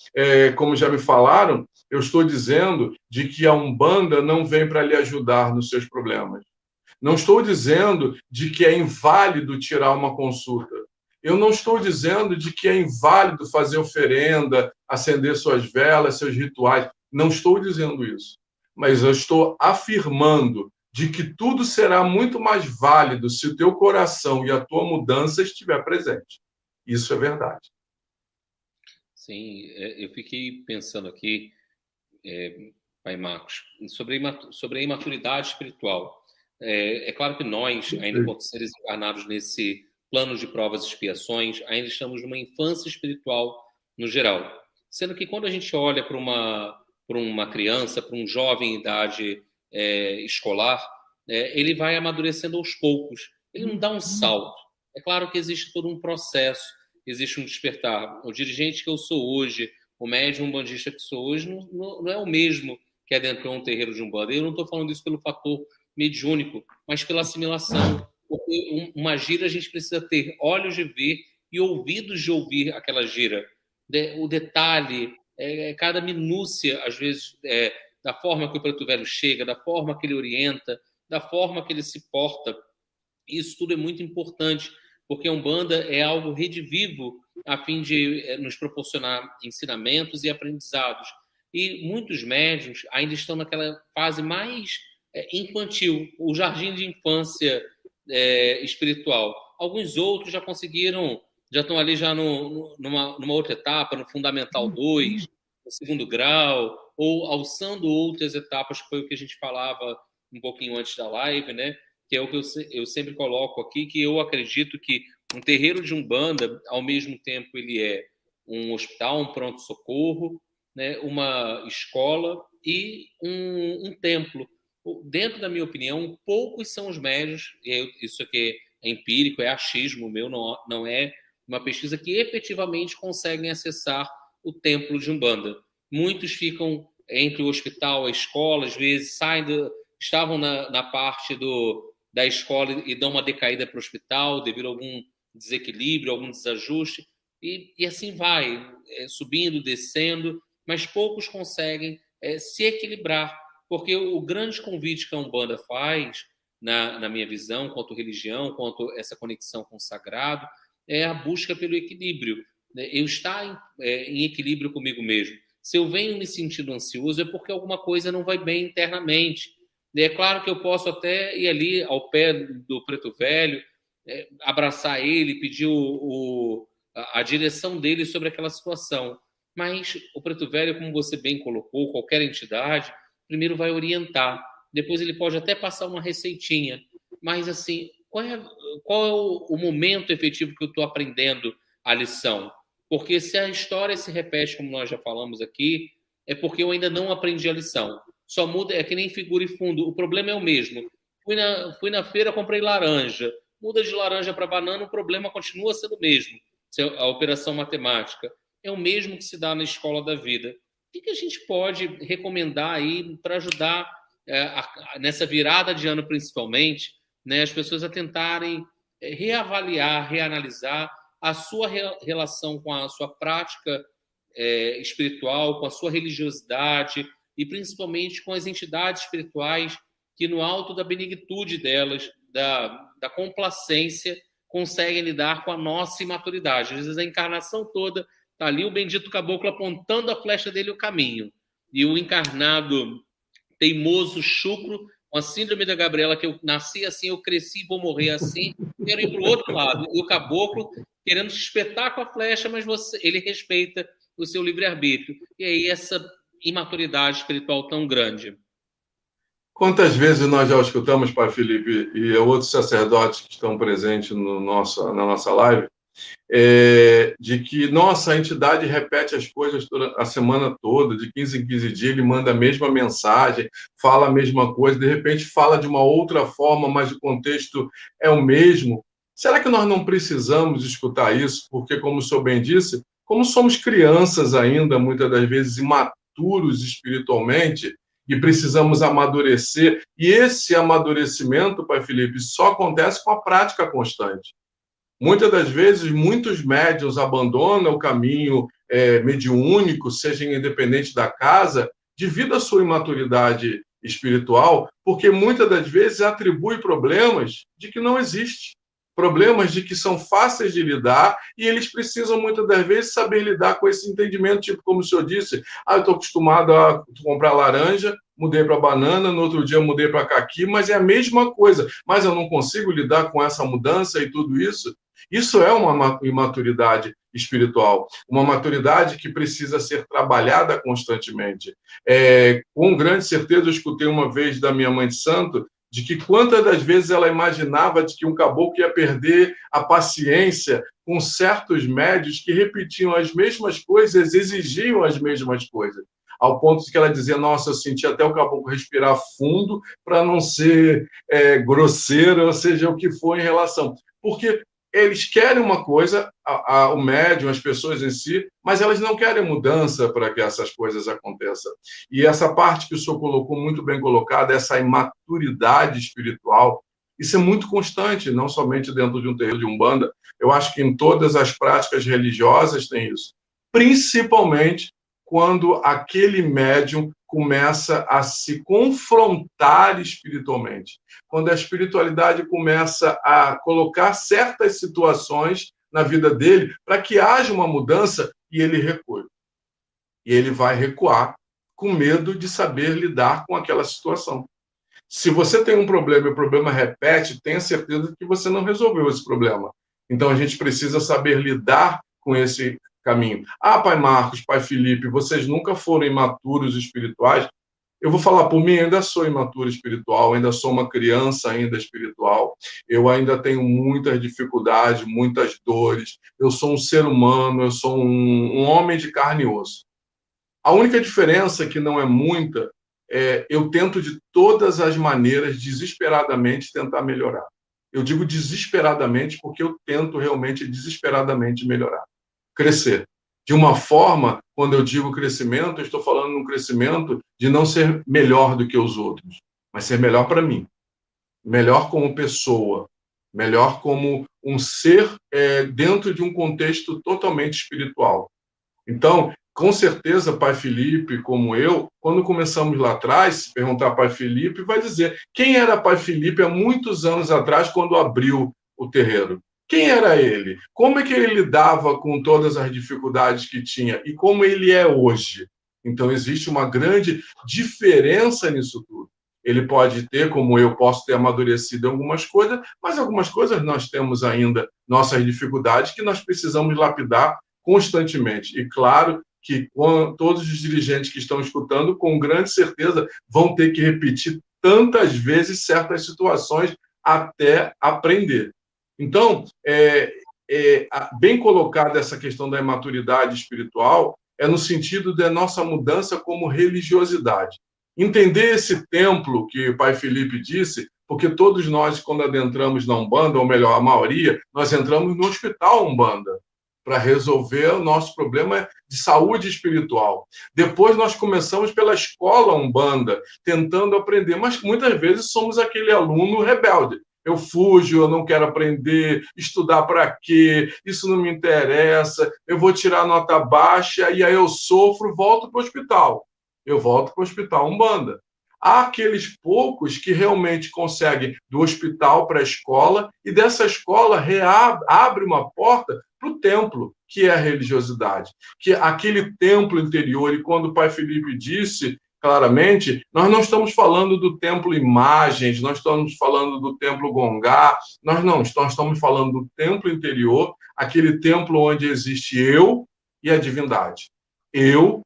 como já me falaram, eu estou dizendo de que a Umbanda não vem para lhe ajudar nos seus problemas. Não estou dizendo de que é inválido tirar uma consulta. Eu não estou dizendo de que é inválido fazer oferenda, acender suas velas, seus rituais. Não estou dizendo isso. Mas eu estou afirmando de que tudo será muito mais válido se o teu coração e a tua mudança estiver presente. Isso é verdade. Sim, eu fiquei pensando aqui, Pai Marcos, sobre a imaturidade espiritual. É claro que nós, ainda enquanto seres encarnados nesse plano de provas e expiações, ainda estamos numa infância espiritual no geral. Sendo que quando a gente olha para uma criança, para um jovem em idade escolar, ele vai amadurecendo aos poucos. Ele não dá um salto. É claro que existe todo um processo, existe um despertar. O dirigente que eu sou hoje, o médium umbandista que sou hoje, não é o mesmo que adentrou um terreiro de Umbanda. Eu não estou falando isso pelo fator mediúnico, mas pela assimilação. Porque uma gira a gente precisa ter olhos de ver e ouvidos de ouvir aquela gira. O detalhe, cada minúcia, às vezes, da forma que o preto velho chega, da forma que ele orienta, da forma que ele se porta. Isso tudo é muito importante, porque a Umbanda é algo redivivo a fim de nos proporcionar ensinamentos e aprendizados. E muitos médiuns ainda estão naquela fase mais infantil, o jardim de infância espiritual. Alguns outros já conseguiram, já estão ali já numa outra etapa, no Fundamental 2, no segundo grau, ou alçando outras etapas, que foi o que a gente falava um pouquinho antes da live, né? Que é o que eu sempre coloco aqui, que eu acredito que um terreiro de Umbanda, ao mesmo tempo, ele é um hospital, um pronto-socorro, né, uma escola e um templo. Dentro da minha opinião, poucos são os médiuns, isso aqui é empírico, é achismo meu, não é uma pesquisa, que efetivamente conseguem acessar o templo de Umbanda. Muitos ficam entre o hospital e a escola, às vezes estavam na parte da escola e dão uma decaída para o hospital devido a algum desequilíbrio, algum desajuste, e assim vai, subindo, descendo, mas poucos conseguem se equilibrar, porque o grande convite que a Umbanda faz, na minha visão, quanto religião, quanto essa conexão com o sagrado, é a busca pelo equilíbrio. Eu estar em equilíbrio comigo mesmo. Se eu venho me sentindo ansioso, é porque alguma coisa não vai bem internamente. É claro que eu posso até ir ali ao pé do preto velho, abraçar ele, pedir a direção dele sobre aquela situação. Mas o preto velho, como você bem colocou, qualquer entidade, primeiro vai orientar. Depois ele pode até passar uma receitinha. Mas, assim, qual é o momento efetivo que eu estou aprendendo a lição? Porque se a história se repete, como nós já falamos aqui, é porque eu ainda não aprendi a lição. Só muda, é que nem figura e fundo. O problema é o mesmo. Fui na feira, comprei laranja. Muda de laranja para banana, o problema continua sendo o mesmo. A operação matemática é o mesmo que se dá na escola da vida. O que a gente pode recomendar aí para ajudar nessa virada de ano, principalmente, né, as pessoas a tentarem reavaliar, reanalisar a sua relação com a sua prática espiritual, com a sua religiosidade e principalmente com as entidades espirituais que, no alto da benignitude delas, da complacência, conseguem lidar com a nossa imaturidade. Às vezes a encarnação toda está ali, o bendito caboclo apontando a flecha dele o caminho. E o encarnado teimoso, chucro, com a síndrome da Gabriela, que eu nasci assim, eu cresci, vou morrer assim, quero ir para o outro lado. E o caboclo querendo te espetar com a flecha, mas ele respeita o seu livre-arbítrio. E aí essa imaturidade espiritual tão grande. Quantas vezes nós já escutamos, Pai Felipe, e outros sacerdotes que estão presentes na nossa live, de que, nossa, a entidade repete as coisas a semana toda, de 15 em 15 dias, ele manda a mesma mensagem, fala a mesma coisa, de repente fala de uma outra forma, mas o contexto é o mesmo. Será que nós não precisamos escutar isso? Porque, como o senhor bem disse, como somos crianças ainda, muitas das vezes imaturos espiritualmente, e precisamos amadurecer. E esse amadurecimento, Pai Felipe, só acontece com a prática constante. Muitas das vezes, muitos médiuns abandonam o caminho mediúnico, seja independente da casa, devido à sua imaturidade espiritual, porque muitas das vezes atribui problemas de que não existe, problemas de que são fáceis de lidar, e eles precisam muitas das vezes saber lidar com esse entendimento, tipo como o senhor disse, eu estou acostumado a comprar laranja, mudei para banana, no outro dia mudei para caqui, mas é a mesma coisa, mas eu não consigo lidar com essa mudança e tudo isso. Isso é uma imaturidade espiritual, uma maturidade que precisa ser trabalhada constantemente. Com grande certeza, eu escutei uma vez da minha mãe de santo, de que quantas das vezes ela imaginava de que um caboclo ia perder a paciência com certos médios que repetiam as mesmas coisas, exigiam as mesmas coisas, ao ponto de que ela dizia, nossa, eu senti até o caboclo respirar fundo para não ser grosseiro, ou seja, o que for em relação. Porque eles querem uma coisa, o médium, as pessoas em si, mas elas não querem mudança para que essas coisas aconteçam. E essa parte que o senhor colocou, muito bem colocada, essa imaturidade espiritual, isso é muito constante, não somente dentro de um terreiro de Umbanda, eu acho que em todas as práticas religiosas tem isso. Principalmente quando aquele médium começa a se confrontar espiritualmente. Quando a espiritualidade começa a colocar certas situações na vida dele para que haja uma mudança e ele recua. E ele vai recuar com medo de saber lidar com aquela situação. Se você tem um problema e o problema repete, tenha certeza que você não resolveu esse problema. Então, a gente precisa saber lidar com esse caminho. Pai Marcos, Pai Felipe, vocês nunca foram imaturos espirituais? Eu vou falar por mim, ainda sou imaturo espiritual, ainda sou uma criança ainda espiritual, eu ainda tenho muitas dificuldades, muitas dores, eu sou um ser humano, eu sou um homem de carne e osso. A única diferença, que não é muita, eu tento de todas as maneiras, desesperadamente, tentar melhorar. Eu digo desesperadamente porque eu tento realmente desesperadamente melhorar. Crescer. De uma forma, quando eu digo crescimento, eu estou falando de um crescimento de não ser melhor do que os outros, mas ser melhor para mim. Melhor como pessoa, melhor como um ser dentro de um contexto totalmente espiritual. Então, com certeza, Pai Felipe, como eu, quando começamos lá atrás, se perguntar Pai Felipe, vai dizer quem era Pai Felipe há muitos anos atrás, quando abriu o terreiro. Quem era ele? Como é que ele lidava com todas as dificuldades que tinha? E como ele é hoje? Então, existe uma grande diferença nisso tudo. Ele pode ter, como eu posso ter amadurecido em algumas coisas, mas algumas coisas nós temos ainda nossas dificuldades que nós precisamos lapidar constantemente. E claro que todos os dirigentes que estão escutando, com grande certeza, vão ter que repetir tantas vezes certas situações até aprender. Então, bem colocada essa questão da imaturidade espiritual, no sentido da nossa mudança como religiosidade. Entender esse templo que o Pai Felipe disse, porque todos nós, quando adentramos na Umbanda, ou melhor, a maioria, nós entramos no hospital Umbanda, para resolver o nosso problema de saúde espiritual. Depois nós começamos pela escola Umbanda, tentando aprender, mas muitas vezes somos aquele aluno rebelde. Eu fujo, eu não quero aprender, estudar para quê? Isso não me interessa, eu vou tirar nota baixa, e aí eu sofro, volto para o hospital. Eu volto para o hospital Umbanda. Há aqueles poucos que realmente conseguem do hospital para a escola, e dessa escola abre uma porta para o templo, que é a religiosidade. Que aquele templo interior, e quando o Pai Felipe disse claramente, nós não estamos falando do templo Imagens, nós estamos falando do templo Gongá, nós estamos falando do templo interior, aquele templo onde existe eu e a divindade. Eu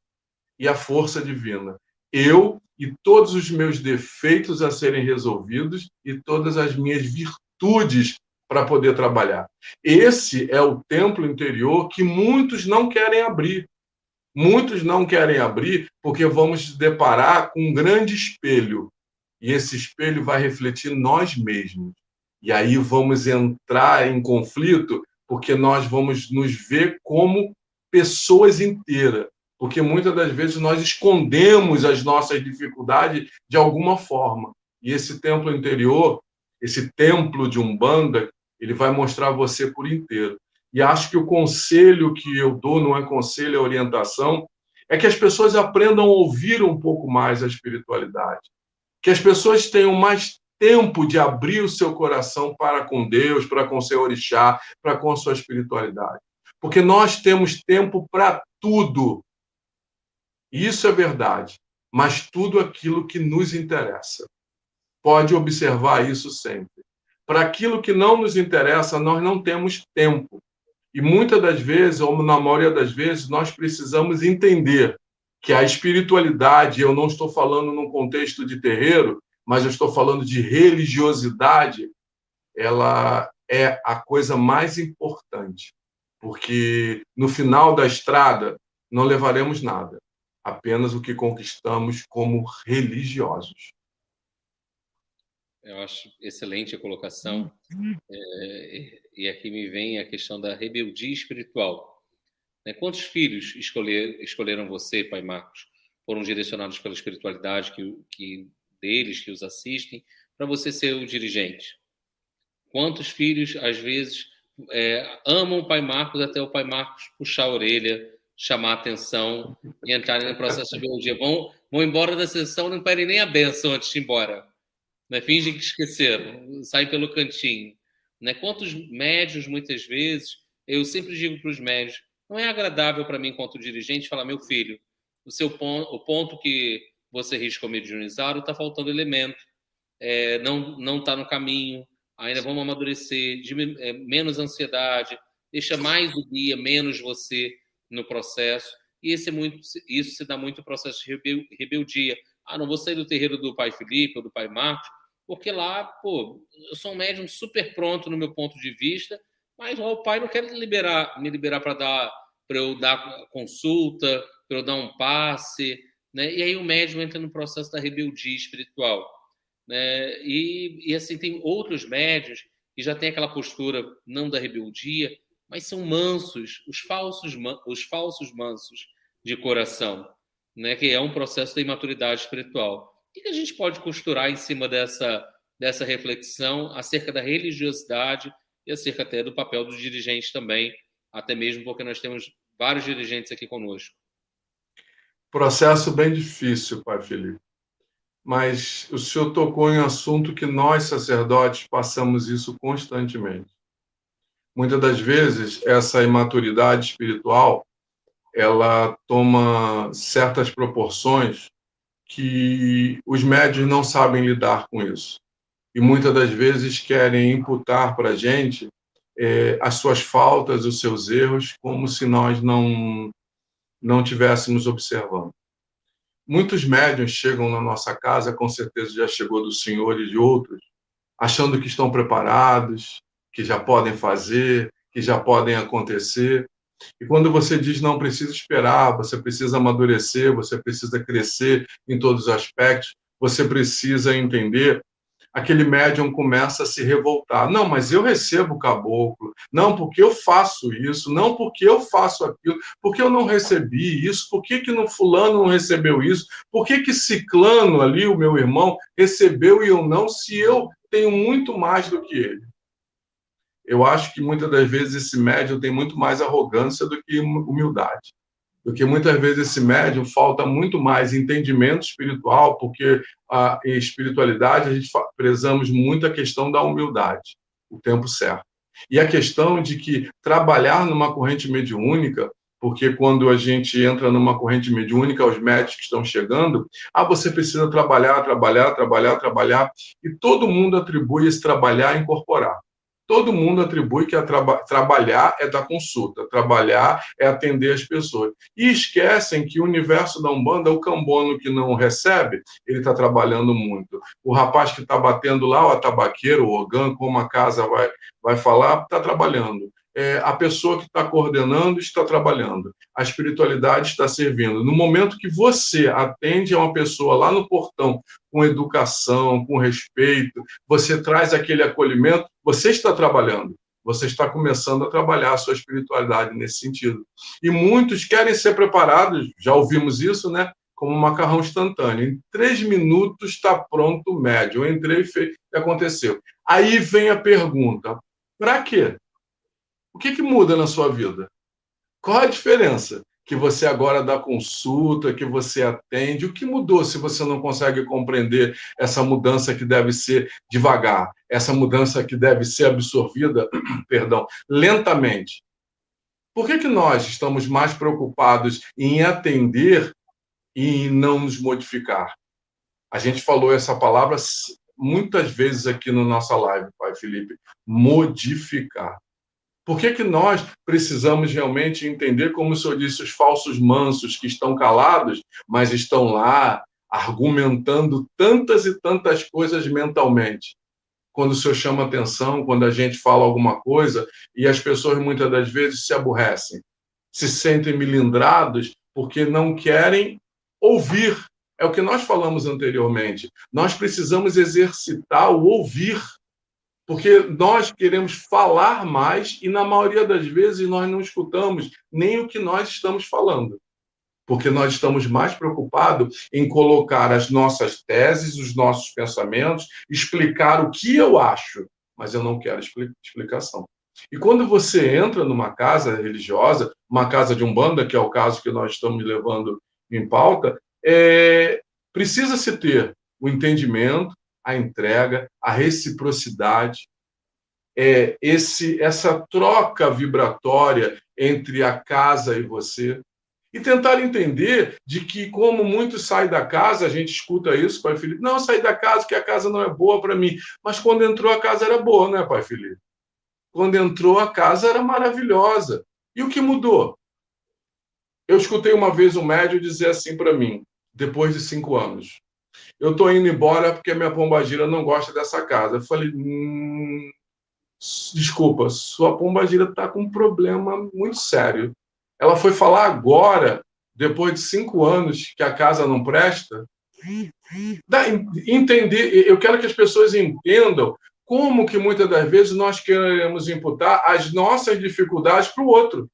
e a força divina. Eu e todos os meus defeitos a serem resolvidos e todas as minhas virtudes para poder trabalhar. Esse é o templo interior que muitos não querem abrir. Muitos não querem abrir porque vamos nos deparar com um grande espelho. E esse espelho vai refletir nós mesmos. E aí vamos entrar em conflito porque nós vamos nos ver como pessoas inteiras. porque muitas das vezes nós escondemos as nossas dificuldades de alguma forma. E esse templo interior, esse templo de Umbanda, ele vai mostrar você por inteiro. E acho que o conselho que eu dou, não é conselho, é orientação, é que as pessoas aprendam a ouvir um pouco mais a espiritualidade. Que as pessoas tenham mais tempo de abrir o seu coração para com Deus, para com seu orixá, para com a sua espiritualidade. Porque nós temos tempo para tudo. Isso é verdade. Mas tudo aquilo que nos interessa. Pode observar isso sempre. Para aquilo que não nos interessa, nós não temos tempo. E muitas das vezes, ou na maioria das vezes, nós precisamos entender que a espiritualidade, eu não estou falando num contexto de terreiro, mas eu estou falando de religiosidade, ela é a coisa mais importante, porque no final da estrada não levaremos nada, apenas o que conquistamos como religiosos. Eu acho excelente a colocação. E aqui me vem a questão da rebeldia espiritual. Quantos filhos escolheram você, Pai Marcos, foram direcionados pela espiritualidade deles, que os assistem, para você ser o dirigente? Quantos filhos, às vezes, amam o Pai Marcos até o Pai Marcos puxar a orelha, chamar a atenção e entrarem no processo de rebeldia? Vão embora da sessão, não pedem nem a bênção antes de ir embora. Fingem que esqueceram, saem pelo cantinho. Quantos médios, muitas vezes, eu sempre digo para os médios, não é agradável para mim, enquanto dirigente, falar, meu filho, o ponto que você riscou mediunizado está faltando elemento, não está no caminho, ainda vamos amadurecer, menos ansiedade, deixa mais o guia, menos você no processo. E isso se dá muito processo de rebeldia. Não vou sair do terreiro do pai Felipe ou do pai Marcos, porque lá, eu sou um médium super pronto no meu ponto de vista, mas o pai não quer me liberar para eu dar consulta, para eu dar um passe, E aí o médium entra no processo da rebeldia espiritual, E assim, tem outros médiuns que já têm aquela postura não da rebeldia, mas são mansos, os falsos mansos de coração, que é um processo da imaturidade espiritual. O que a gente pode costurar em cima dessa reflexão acerca da religiosidade e acerca até do papel dos dirigentes também, até mesmo porque nós temos vários dirigentes aqui conosco? Processo bem difícil, Pai Felipe. Mas o senhor tocou em um assunto que nós, sacerdotes, passamos isso constantemente. Muitas das vezes, essa imaturidade espiritual, ela toma certas proporções que os médiuns não sabem lidar com isso. E muitas das vezes querem imputar para a gente as suas faltas, os seus erros, como se nós não estivéssemos observando. Muitos médiuns chegam na nossa casa, com certeza já chegou do senhor e de outros, achando que estão preparados, que já podem fazer, que já podem acontecer. E quando você diz não precisa esperar, você precisa amadurecer, você precisa crescer em todos os aspectos, você precisa entender, aquele médium começa a se revoltar. Não, mas eu recebo o caboclo. Não, porque eu faço isso. Não, porque eu faço aquilo. Porque eu não recebi isso. Por que no fulano não recebeu isso? Por que ciclano ali, o meu irmão, recebeu e eu não, se eu tenho muito mais do que ele? Eu acho que muitas das vezes esse médium tem muito mais arrogância do que humildade. Porque muitas vezes esse médium falta muito mais entendimento espiritual, porque em espiritualidade a gente prezamos muito a questão da humildade, o tempo certo. E a questão de que trabalhar numa corrente mediúnica, porque quando a gente entra numa corrente mediúnica, os médicos que estão chegando, você precisa trabalhar, e todo mundo atribui esse trabalhar a incorporar. Todo mundo atribui que trabalhar é dar consulta, trabalhar é atender as pessoas. E esquecem que o universo da Umbanda, o cambono que não recebe, ele está trabalhando muito. O rapaz que está batendo lá, o atabaqueiro, o orgã, como a casa vai falar, está trabalhando. A pessoa que está coordenando está trabalhando. A espiritualidade está servindo. No momento que você atende a uma pessoa lá no portão, com educação, com respeito, você traz aquele acolhimento, você está trabalhando. você está começando a trabalhar a sua espiritualidade nesse sentido. E muitos querem ser preparados, já ouvimos isso, né? Como um macarrão instantâneo. Em 3 minutos está pronto o médio. Eu entrei e aconteceu. Aí vem a pergunta, para quê? O que muda na sua vida? Qual a diferença? Que você agora dá consulta, que você atende. O que mudou se você não consegue compreender essa mudança que deve ser devagar, essa mudança que deve ser absorvida, perdão, lentamente? Por que nós estamos mais preocupados em atender e em não nos modificar? A gente falou essa palavra muitas vezes aqui na nossa live, Pai Felipe, modificar. Por que nós precisamos realmente entender, como o senhor disse, os falsos mansos que estão calados, mas estão lá argumentando tantas e tantas coisas mentalmente? Quando o senhor chama atenção, quando a gente fala alguma coisa, e as pessoas muitas das vezes se aborrecem, se sentem melindrados porque não querem ouvir. É o que nós falamos anteriormente. Nós precisamos exercitar o ouvir, porque nós queremos falar mais e, na maioria das vezes, nós não escutamos nem o que nós estamos falando, porque nós estamos mais preocupados em colocar as nossas teses, os nossos pensamentos, explicar o que eu acho, mas eu não quero explicação. E quando você entra numa casa religiosa, uma casa de umbanda, que é o caso que nós estamos levando em pauta, precisa-se ter o entendimento, a entrega, a reciprocidade, essa troca vibratória entre a casa e você, e tentar entender de que, como muitos saem da casa, a gente escuta isso, Pai Felipe, não, saí da casa, que a casa não é boa para mim, mas quando entrou a casa era boa, né, Pai Felipe? Quando entrou a casa era maravilhosa. E o que mudou? Eu escutei uma vez um médium dizer assim para mim, depois de 5 anos, eu estou indo embora porque a minha pombagira não gosta dessa casa. Eu falei, desculpa, sua pombagira está com um problema muito sério. Ela foi falar agora, depois de 5 anos, que a casa não presta. Entender, eu quero que as pessoas entendam como que muitas das vezes nós queremos imputar as nossas dificuldades para o outro.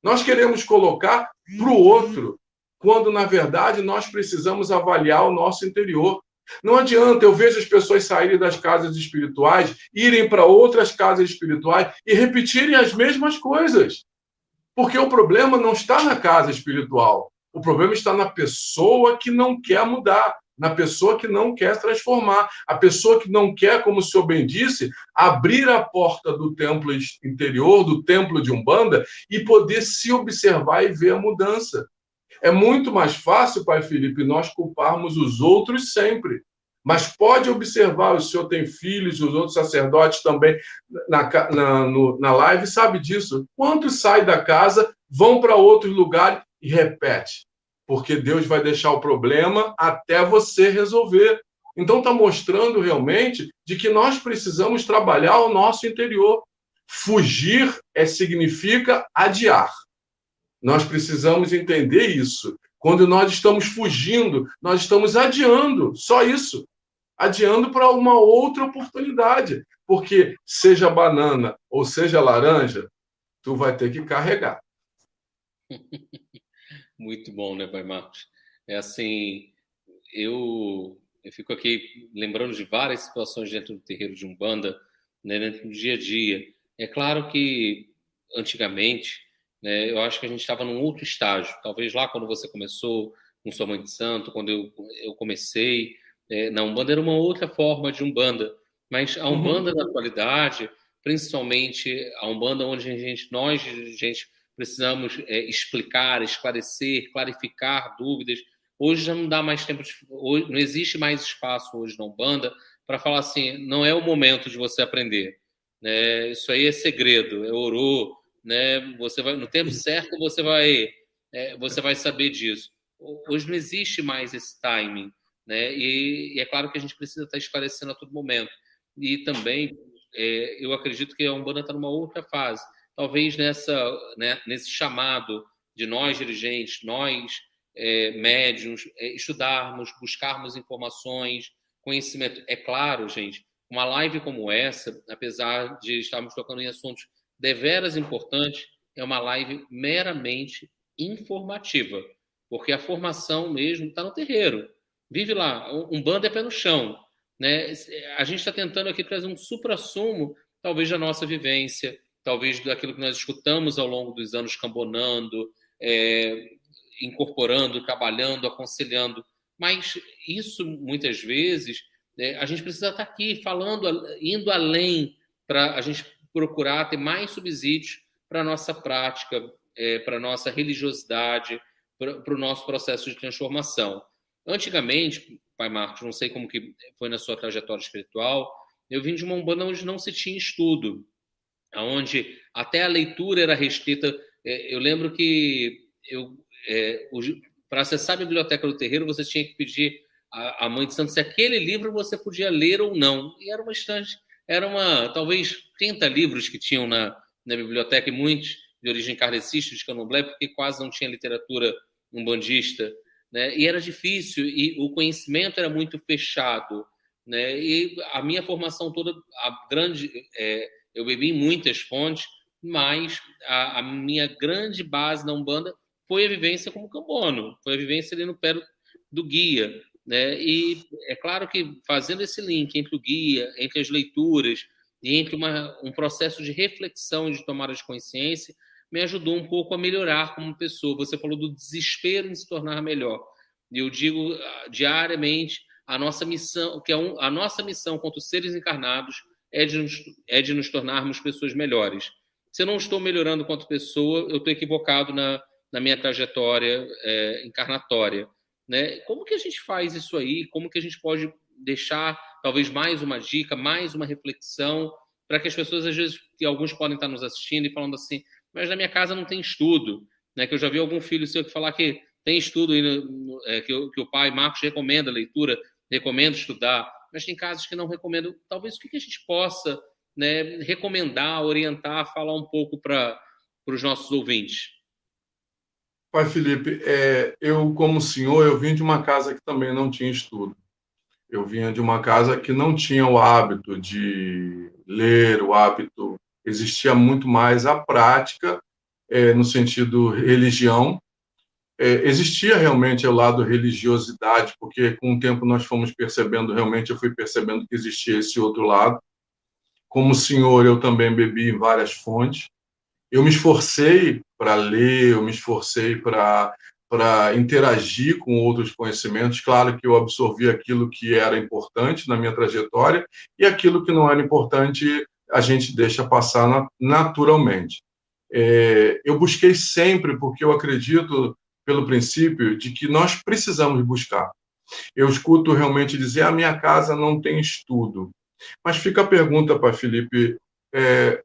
Nós queremos colocar para o outro, quando, na verdade, nós precisamos avaliar o nosso interior. Não adianta, eu vejo as pessoas saírem das casas espirituais, irem para outras casas espirituais e repetirem as mesmas coisas. Porque o problema não está na casa espiritual. O problema está na pessoa que não quer mudar, na pessoa que não quer transformar, a pessoa que não quer, como o senhor bem disse, abrir a porta do templo interior, do templo de Umbanda, e poder se observar e ver a mudança. É muito mais fácil, Pai Felipe, nós culparmos os outros sempre. Mas pode observar, o senhor tem filhos, os outros sacerdotes também na live, sabe disso. Quantos saem da casa, vão para outros lugares e repete? Porque Deus vai deixar o problema até você resolver. Então está mostrando realmente de que nós precisamos trabalhar o nosso interior. Fugir significa adiar. Nós precisamos entender isso. Quando nós estamos fugindo, nós estamos adiando, só isso. Adiando para uma outra oportunidade. Porque seja banana ou seja laranja, tu vai ter que carregar. Muito bom, né, Pai Marcos? É assim, eu fico aqui lembrando de várias situações dentro do terreiro de Umbanda, né, dentro do dia a dia. É claro que, antigamente, né, eu acho que a gente estava num outro estágio. Talvez lá quando você começou com sua mãe de santo, quando eu comecei, na Umbanda era uma outra forma de Umbanda. Mas a Umbanda da atualidade, principalmente a Umbanda onde nós, gente, precisamos explicar, esclarecer, clarificar dúvidas. Hoje já não dá mais tempo, hoje, não existe mais espaço hoje na Umbanda para falar assim, não é o momento de você aprender. Né? Isso aí é segredo, é orô, né? Você vai, no tempo certo você vai saber disso. Hoje não existe mais esse timing, né? E é claro que a gente precisa estar esclarecendo a todo momento. E também eu acredito que a Umbanda está numa outra fase. Talvez nesse chamado de nós dirigentes, nós médiuns, estudarmos, buscarmos informações, conhecimento. É claro, gente, uma live como essa, apesar de estarmos tocando em assuntos deveras importantes, é uma live meramente informativa, porque a formação mesmo está no terreiro. Vive lá, Umbanda é pé no chão, né? A gente está tentando aqui trazer um suprassumo, talvez da nossa vivência, talvez daquilo que nós escutamos ao longo dos anos cambonando, incorporando, trabalhando, aconselhando. Mas isso, muitas vezes, a gente precisa estar aqui falando, indo além, para a gente procurar ter mais subsídios para a nossa prática, para a nossa religiosidade, para o nosso processo de transformação. Antigamente, Pai Marcos, não sei como que foi na sua trajetória espiritual, eu vim de uma Umbanda onde não se tinha estudo, onde até a leitura era restrita. Eu lembro que para acessar a biblioteca do terreiro, você tinha que pedir à mãe de santo se aquele livro você podia ler ou não. E era uma estante, talvez 30 livros que tinham na biblioteca, e muitos de origem kardecista, de candomblé, porque quase não tinha literatura umbandista, né? E era difícil, e o conhecimento era muito fechado, né? E a minha formação toda, eu bebi em muitas fontes, mas a minha grande base na Umbanda foi a vivência como cambono, foi a vivência ali no pé do guia, né? E é claro que fazendo esse link entre o guia, entre as leituras e entre um processo de reflexão e de tomada de consciência, me ajudou um pouco a melhorar como pessoa. Você falou do desespero em se tornar melhor. E eu digo diariamente, a nossa missão, a nossa missão quanto seres encarnados é de nos tornarmos pessoas melhores. Se eu não estou melhorando quanto pessoa, eu estou equivocado na minha trajetória encarnatória, né? Como que a gente faz isso aí? Como que a gente pode deixar talvez mais uma dica, mais uma reflexão, para que as pessoas, às vezes, que alguns podem estar nos assistindo e falando assim, mas na minha casa não tem estudo, né? Que eu já vi algum filho seu que falar que tem estudo, que o pai Marcos recomenda leitura, recomenda estudar, mas tem casos que não recomendam. Talvez o que a gente possa, né, recomendar, orientar, falar um pouco para os nossos ouvintes? Pai Felipe, eu, como senhor, eu vim de uma casa que também não tinha estudo. Eu vinha de uma casa que não tinha o hábito de ler, existia muito mais a prática, no sentido religião. Existia realmente o lado religiosidade, porque com o tempo nós fomos percebendo, realmente eu fui percebendo que existia esse outro lado. Como senhor, eu também bebi em várias fontes. Eu me esforcei para ler, eu me esforcei para interagir com outros conhecimentos. Claro que eu absorvi aquilo que era importante na minha trajetória e aquilo que não era importante a gente deixa passar naturalmente. Eu busquei sempre, porque eu acredito pelo princípio de que nós precisamos buscar. Eu escuto realmente dizer, a minha casa não tem estudo. Mas fica a pergunta para Felipe,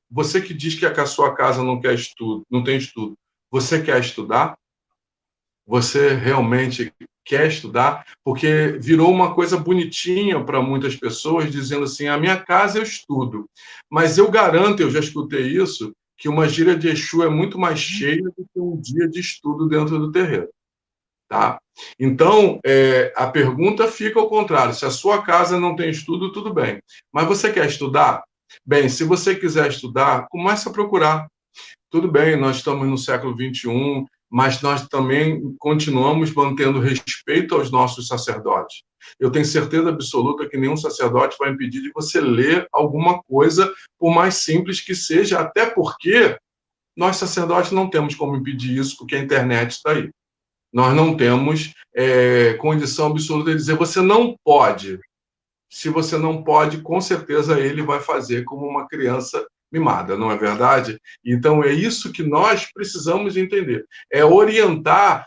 você que diz que a sua casa não quer estudo, não tem estudo, você quer estudar? Você realmente quer estudar? Porque virou uma coisa bonitinha para muitas pessoas, dizendo assim, a minha casa eu estudo. Mas eu garanto, eu já escutei isso, que uma gira de Exu é muito mais cheia do que um dia de estudo dentro do terreiro. Tá? Então, a pergunta fica ao contrário. Se a sua casa não tem estudo, tudo bem. Mas você quer estudar? Bem, se você quiser estudar, comece a procurar. Tudo bem, nós estamos no século XXI, mas nós também continuamos mantendo respeito aos nossos sacerdotes. Eu tenho certeza absoluta que nenhum sacerdote vai impedir de você ler alguma coisa, por mais simples que seja, até porque nós sacerdotes não temos como impedir isso, porque a internet está aí. Nós não temos condição absoluta de dizer você não pode. Se você não pode, com certeza ele vai fazer como uma criança mimada, não é verdade? Então, é isso que nós precisamos entender. É orientar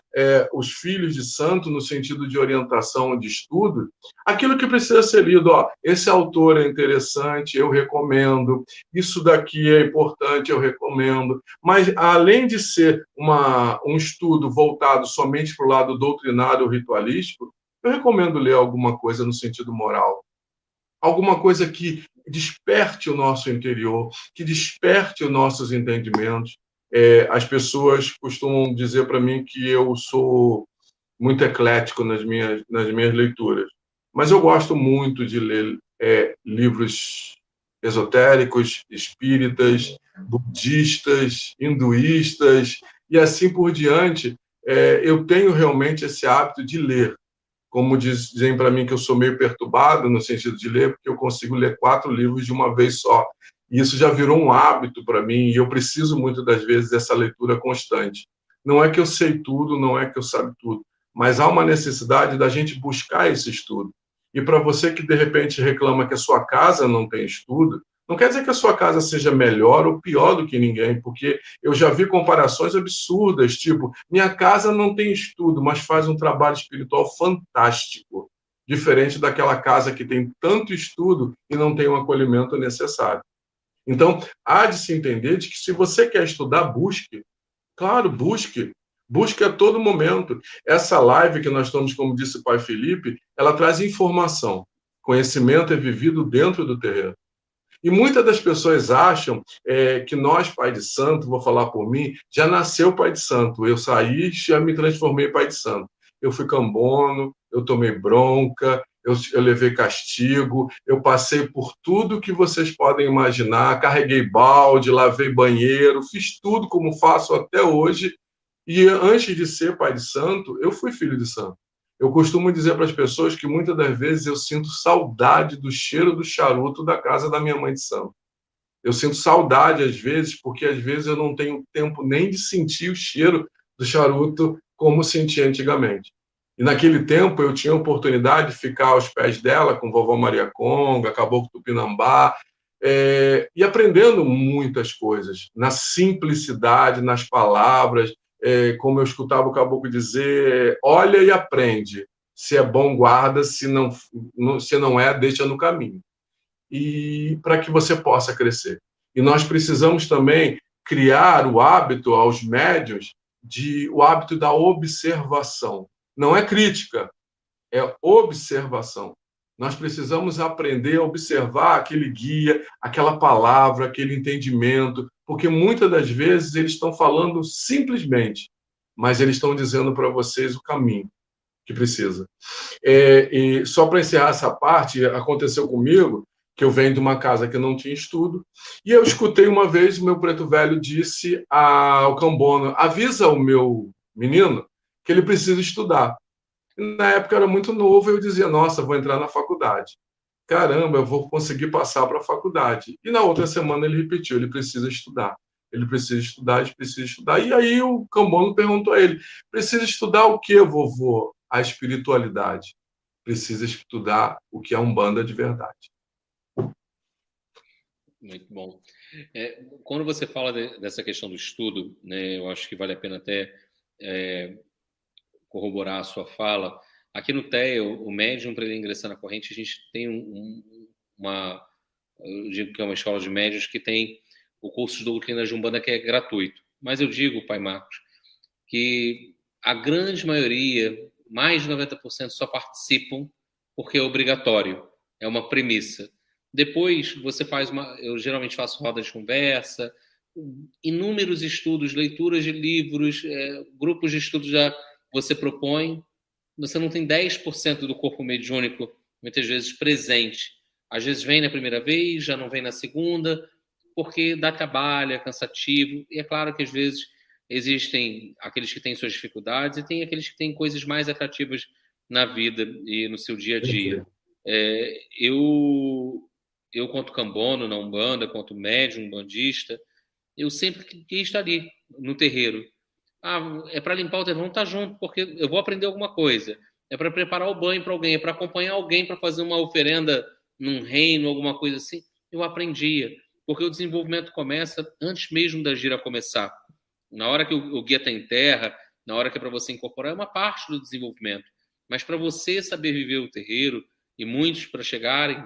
os filhos de santo, no sentido de orientação de estudo, aquilo que precisa ser lido. Ó, esse autor é interessante, eu recomendo. Isso daqui é importante, eu recomendo. Mas, além de ser um estudo voltado somente para o lado doutrinário ou ritualístico, eu recomendo ler alguma coisa no sentido moral. Alguma coisa que desperte o nosso interior, que desperte os nossos entendimentos. As pessoas costumam dizer para mim que eu sou muito eclético nas minhas leituras, mas eu gosto muito de ler livros esotéricos, espíritas, budistas, hinduístas e assim por diante. Eu tenho realmente esse hábito de ler. Como dizem para mim que eu sou meio perturbado no sentido de ler, porque eu consigo ler 4 livros de uma vez só. E isso já virou um hábito para mim, e eu preciso muito das vezes dessa leitura constante. Não é que eu sei tudo, não é que eu sabe tudo, mas há uma necessidade da gente buscar esse estudo. E para você que de repente reclama que a sua casa não tem estudo, não quer dizer que a sua casa seja melhor ou pior do que ninguém, porque eu já vi comparações absurdas, tipo, minha casa não tem estudo, mas faz um trabalho espiritual fantástico, diferente daquela casa que tem tanto estudo e não tem o acolhimento necessário. Então, há de se entender de que se você quer estudar, busque. Claro, busque. Busque a todo momento. Essa live que nós estamos, como disse o pai Felipe, ela traz informação. Conhecimento é vivido dentro do terreno. E muitas das pessoas acham que nós, pai de santo, vou falar por mim, já nasceu pai de santo. Eu saí e já me transformei em pai de santo. Eu fui cambono, eu tomei bronca, eu levei castigo, eu passei por tudo que vocês podem imaginar, carreguei balde, lavei banheiro, fiz tudo como faço até hoje. E antes de ser pai de santo, eu fui filho de santo. Eu costumo dizer para as pessoas que muitas das vezes eu sinto saudade do cheiro do charuto da casa da minha mãe de santo. Eu sinto saudade às vezes, porque às vezes eu não tenho tempo nem de sentir o cheiro do charuto como sentia antigamente. E naquele tempo eu tinha a oportunidade de ficar aos pés dela com vovó Maria Conga, Caboclo Tupinambá, e aprendendo muitas coisas, na simplicidade, nas palavras, como eu escutava o caboclo dizer, olha e aprende. Se é bom, guarda, se não é, deixa no caminho. E para que você possa crescer. E nós precisamos também criar o hábito aos médiuns o hábito da observação. Não é crítica, é observação. Nós precisamos aprender a observar aquele guia, aquela palavra, aquele entendimento, porque muitas das vezes eles estão falando simplesmente, mas eles estão dizendo para vocês o caminho que precisa. E só para encerrar essa parte, aconteceu comigo que eu venho de uma casa que não tinha estudo, e eu escutei uma vez o meu preto velho disse ao cambono, avisa o meu menino que ele precisa estudar. Na época eu era muito novo, eu dizia, nossa, vou entrar na faculdade. Caramba, eu vou conseguir passar para a faculdade. E na outra semana ele repetiu, ele precisa estudar. Ele precisa estudar, ele precisa estudar. E aí o cambono perguntou a ele, precisa estudar o que, vovô? A espiritualidade. Precisa estudar o que é Umbanda de verdade. Muito bom. Quando você fala dessa questão do estudo, né, eu acho que vale a pena até corroborar a sua fala. Aqui no TEA, o médium, para ele ingressar na corrente, a gente tem eu digo que é uma escola de médiuns que tem o curso de doutrina de Umbanda que é gratuito. Mas eu digo, pai Marcos, que a grande maioria, mais de 90%, só participam porque é obrigatório, é uma premissa. Depois você faz eu geralmente faço roda de conversa, inúmeros estudos, leituras de livros, grupos de estudos já você propõe, você não tem 10% do corpo mediúnico, muitas vezes, presente. Às vezes vem na primeira vez, já não vem na segunda, porque dá trabalho, é cansativo. E é claro que, às vezes, existem aqueles que têm suas dificuldades e tem aqueles que têm coisas mais atrativas na vida e no seu dia a dia. Eu quanto cambono, na Umbanda, quanto médium, umbandista, eu sempre quis estar ali, no terreiro. É para limpar o terreno, tá junto, porque eu vou aprender alguma coisa. É para preparar o banho para alguém, é para acompanhar alguém para fazer uma oferenda num reino, alguma coisa assim. Eu aprendia, porque o desenvolvimento começa antes mesmo da gira começar. Na hora que o guia está em terra, na hora que é para você incorporar, é uma parte do desenvolvimento. Mas para você saber viver o terreiro, e muitos para chegarem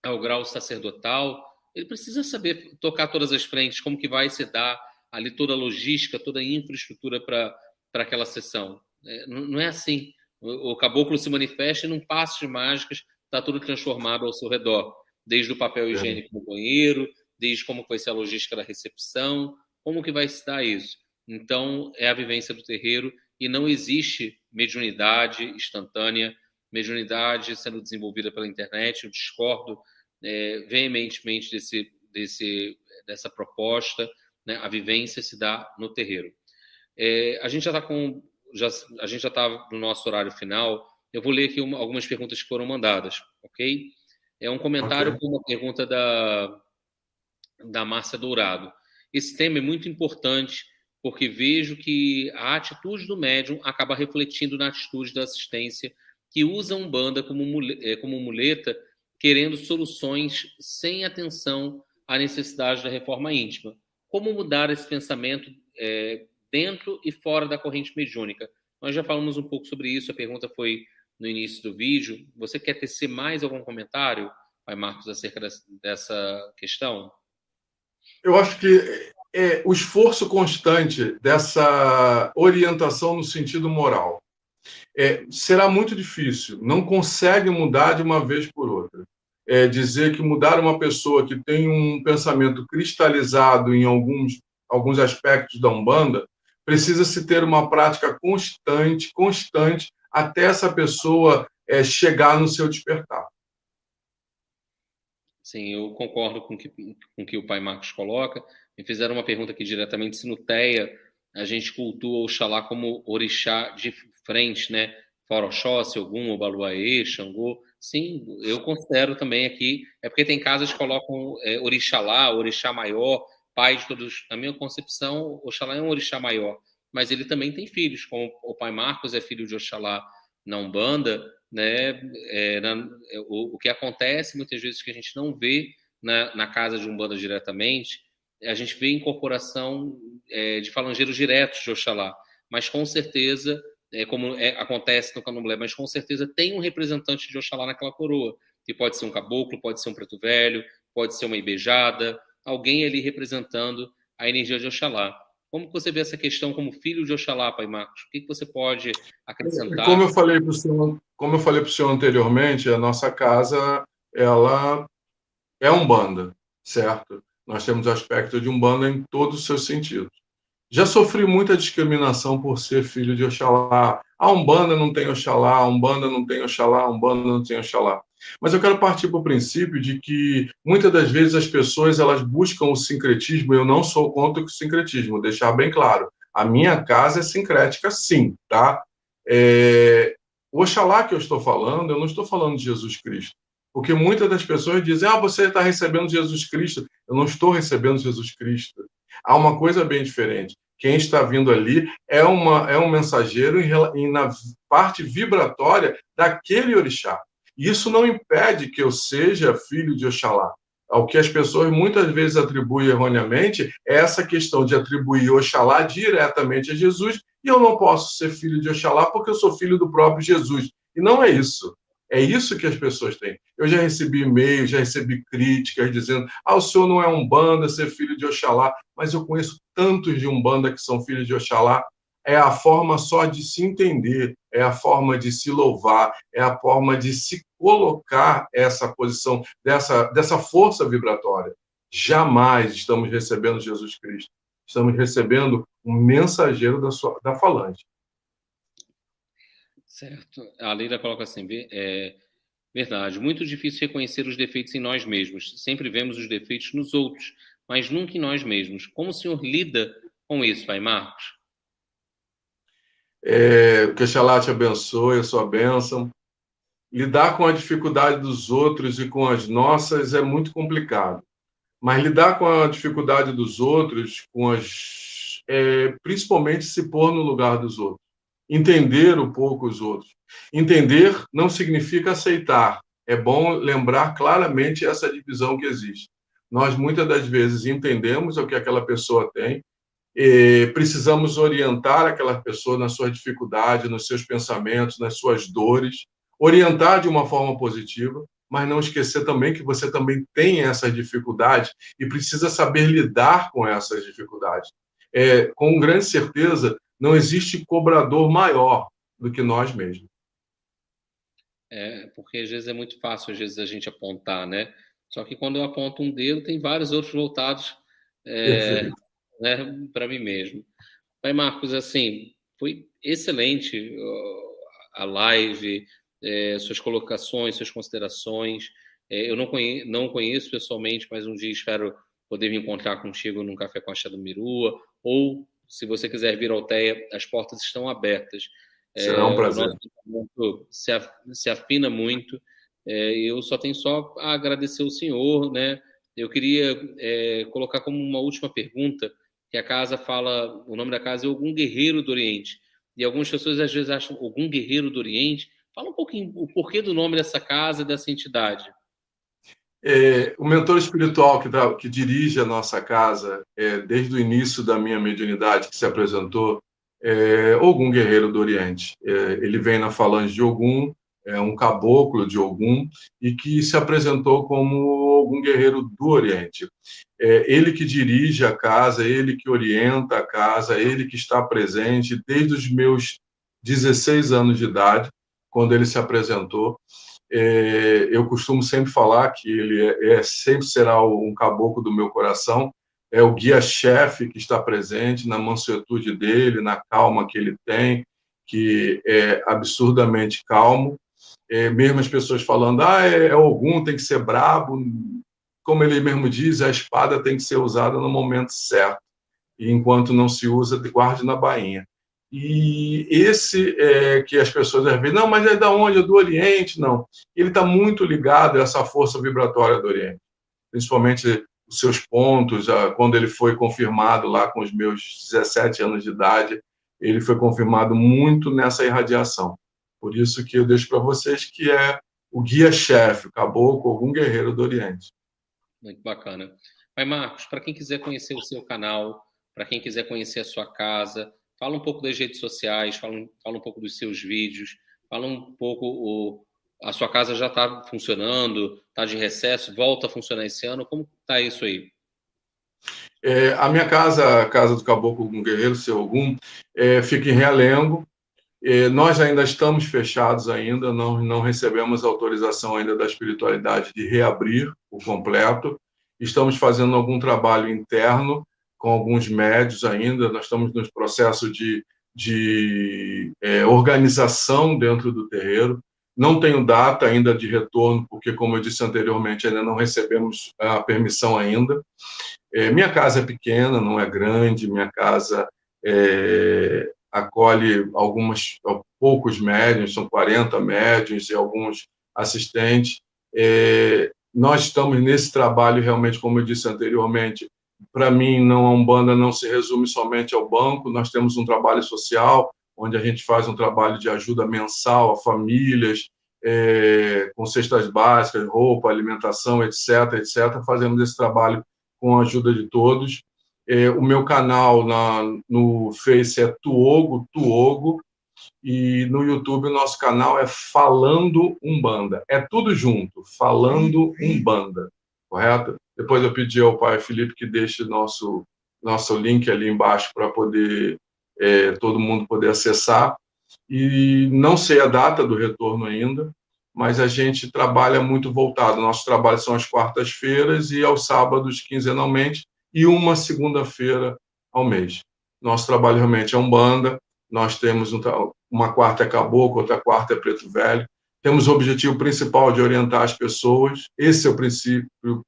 ao grau sacerdotal, ele precisa saber tocar todas as frentes, como que vai se dar ali toda a logística, toda a infraestrutura para aquela sessão. Não é assim. O caboclo se manifesta e num passo de mágicas está tudo transformado ao seu redor. Desde o papel higiênico no banheiro, desde como vai ser a logística da recepção, como que vai se dar isso. Então, é a vivência do terreiro e não existe mediunidade instantânea, mediunidade sendo desenvolvida pela internet. Eu discordo veementemente dessa proposta, né? A vivência se dá no terreiro. A gente já está no nosso horário final. Eu vou ler aqui algumas perguntas que foram mandadas, ok? É um comentário com uma pergunta da Márcia Dourado. Esse tema é muito importante porque vejo que a atitude do médium acaba refletindo na atitude da assistência, que usa a Umbanda como muleta, querendo soluções sem atenção à necessidade da reforma íntima. Como mudar esse pensamento dentro e fora da corrente mediúnica? Nós já falamos um pouco sobre isso, a pergunta foi no início do vídeo. Você quer tecer mais algum comentário, Pai Marcos, acerca dessa questão? Eu acho que o esforço constante dessa orientação no sentido moral será muito difícil, não consegue mudar de uma vez por outra. Dizer que mudar uma pessoa que tem um pensamento cristalizado em alguns aspectos da Umbanda, precisa-se ter uma prática constante, até essa pessoa chegar no seu despertar. Sim, eu concordo com o que o Pai Marcos coloca. Me fizeram uma pergunta aqui diretamente se no TEA a gente cultua o Oxalá como orixá de frente, né? Fora Oxóssi, Ogum, Obaluaê, Xangô. Sim, eu considero também aqui. É porque tem casas que colocam orixalá, orixá maior, pai de todos. Na minha concepção, Oxalá é um orixá maior, mas ele também tem filhos, como o Pai Marcos é filho de Oxalá na Umbanda, né? O que acontece muitas vezes que a gente não vê na casa de Umbanda diretamente, a gente vê incorporação de falangeiros diretos de Oxalá, mas com certeza, como acontece no Candomblé, mas com certeza tem um representante de Oxalá naquela coroa, que pode ser um caboclo, pode ser um preto velho, pode ser uma ibejada, alguém ali representando a energia de Oxalá. Como você vê essa questão como filho de Oxalá, Pai Marcos? O que você pode acrescentar? Como eu falei para o senhor anteriormente, a nossa casa ela é Umbanda, certo? Nós temos aspecto de Umbanda em todos os seus sentidos. Já sofri muita discriminação por ser filho de Oxalá. A Umbanda não tem Oxalá, a Umbanda não tem Oxalá, a Umbanda não tem Oxalá. Mas eu quero partir para o princípio de que muitas das vezes as pessoas elas buscam o sincretismo. Eu não sou contra o sincretismo, deixar bem claro. A minha casa é sincrética, sim, tá? O Oxalá que eu estou falando, eu não estou falando de Jesus Cristo. Porque muitas das pessoas dizem, você está recebendo Jesus Cristo. Eu não estou recebendo Jesus Cristo. Há uma coisa bem diferente. Quem está vindo ali é um mensageiro na parte vibratória daquele orixá. Isso não impede que eu seja filho de Oxalá. Ao que as pessoas muitas vezes atribuem erroneamente é essa questão de atribuir Oxalá diretamente a Jesus, e eu não posso ser filho de Oxalá porque eu sou filho do próprio Jesus. E não é isso. É isso que as pessoas têm. Eu já recebi e-mails, já recebi críticas dizendo o senhor não é Umbanda, ser filho de Oxalá, mas eu conheço tantos de Umbanda que são filhos de Oxalá. É a forma só de se entender, é a forma de se louvar, é a forma de se colocar essa posição, dessa força vibratória. Jamais estamos recebendo Jesus Cristo. Estamos recebendo um mensageiro da falange. Certo. A Leila coloca assim, verdade, muito difícil reconhecer os defeitos em nós mesmos. Sempre vemos os defeitos nos outros, mas nunca em nós mesmos. Como o senhor lida com isso, Pai Marcos? Que Oxalá te abençoe, a sua bênção. Lidar com a dificuldade dos outros e com as nossas é muito complicado. Mas lidar com a dificuldade dos outros, principalmente se pôr no lugar dos outros. Entender um pouco os outros. Entender não significa aceitar. É bom lembrar claramente essa divisão que existe. Nós, muitas das vezes, entendemos o que aquela pessoa tem, e precisamos orientar aquela pessoa na sua dificuldade, nos seus pensamentos, nas suas dores, orientar de uma forma positiva, mas não esquecer também que você também tem essas dificuldades e precisa saber lidar com essas dificuldades. Com grande certeza, não existe cobrador maior do que nós mesmos. Porque às vezes é muito fácil, às vezes, a gente apontar, né? Só que quando eu aponto um dedo, tem vários outros voltados né, para mim mesmo. Pai Marcos, assim, foi excelente a live, suas colocações, suas considerações. Eu não conheço pessoalmente, mas um dia espero poder me encontrar contigo num café com a Chá do Mirua, ou se você quiser vir ao Alteia, as portas estão abertas. Será um O prazer. nosso encontro se afina muito. Eu só tenho só a agradecer o senhor, né? Eu queria colocar como uma última pergunta, que a casa fala, o nome da casa é Ogum Guerreiro do Oriente. E algumas pessoas às vezes acham Ogum Guerreiro do Oriente. Fala um pouquinho o porquê do nome dessa casa, dessa entidade. O mentor espiritual que dirige a nossa casa, desde o início da minha mediunidade, que se apresentou, é Ogum Guerreiro do Oriente. Ele vem na falange de Ogum, é um caboclo de Ogum, e que se apresentou como Ogum Guerreiro do Oriente. Ele que dirige a casa, ele que orienta a casa, ele que está presente desde os meus 16 anos de idade, quando ele se apresentou. Eu costumo sempre falar que ele sempre será um caboclo do meu coração, é o guia-chefe que está presente na mansuetude dele, na calma que ele tem, que é absurdamente calmo. Mesmo as pessoas falando, é Ogum, tem que ser brabo, como ele mesmo diz, a espada tem que ser usada no momento certo, e enquanto não se usa, guarde na bainha. E esse que as pessoas às vezes, não, mas é da onde? É do Oriente? Não. Ele está muito ligado a essa força vibratória do Oriente, principalmente os seus pontos, quando ele foi confirmado lá com os meus 17 anos de idade, ele foi confirmado muito nessa irradiação. Por isso que eu deixo para vocês que é o guia-chefe, o caboclo, algum guerreiro do Oriente. Muito bacana. Pai Marcos, para quem quiser conhecer o seu canal, para quem quiser conhecer a sua casa, fala um pouco das redes sociais, fala um pouco dos seus vídeos, fala um pouco. A sua casa já está funcionando, está de recesso, volta a funcionar esse ano, como está isso aí? A minha casa, a Casa do Caboclo Ogum Guerreiro, seu Ogum, fica em Realengo. Nós ainda estamos fechados ainda, não recebemos autorização ainda da espiritualidade de reabrir o completo. Estamos fazendo algum trabalho interno com alguns médios ainda, nós estamos nos processos de organização dentro do terreiro. Não tenho data ainda de retorno, porque, como eu disse anteriormente, ainda não recebemos a permissão ainda. Minha casa é pequena, não é grande, minha casa acolhe poucos médiuns, são 40 médiuns e alguns assistentes. Nós estamos nesse trabalho realmente, como eu disse anteriormente, para mim, a Umbanda não se resume somente ao banco, nós temos um trabalho social, onde a gente faz um trabalho de ajuda mensal a famílias, com cestas básicas, roupa, alimentação, etc., etc. Fazemos esse trabalho com a ajuda de todos. O meu canal no Face é Tuogo, e no YouTube o nosso canal é Falando Umbanda. É tudo junto, Falando Umbanda, correto? Depois eu pedi ao pai Felipe que deixe nosso link ali embaixo para poder todo mundo poder acessar. E não sei a data do retorno ainda, mas a gente trabalha muito voltado. Nosso trabalho são as quartas-feiras e aos sábados, quinzenalmente, e uma segunda-feira ao mês. Nosso trabalho realmente é Umbanda, nós temos uma quarta é Caboclo, outra quarta é Preto Velho. Temos o objetivo principal de orientar as pessoas, esse é o princípio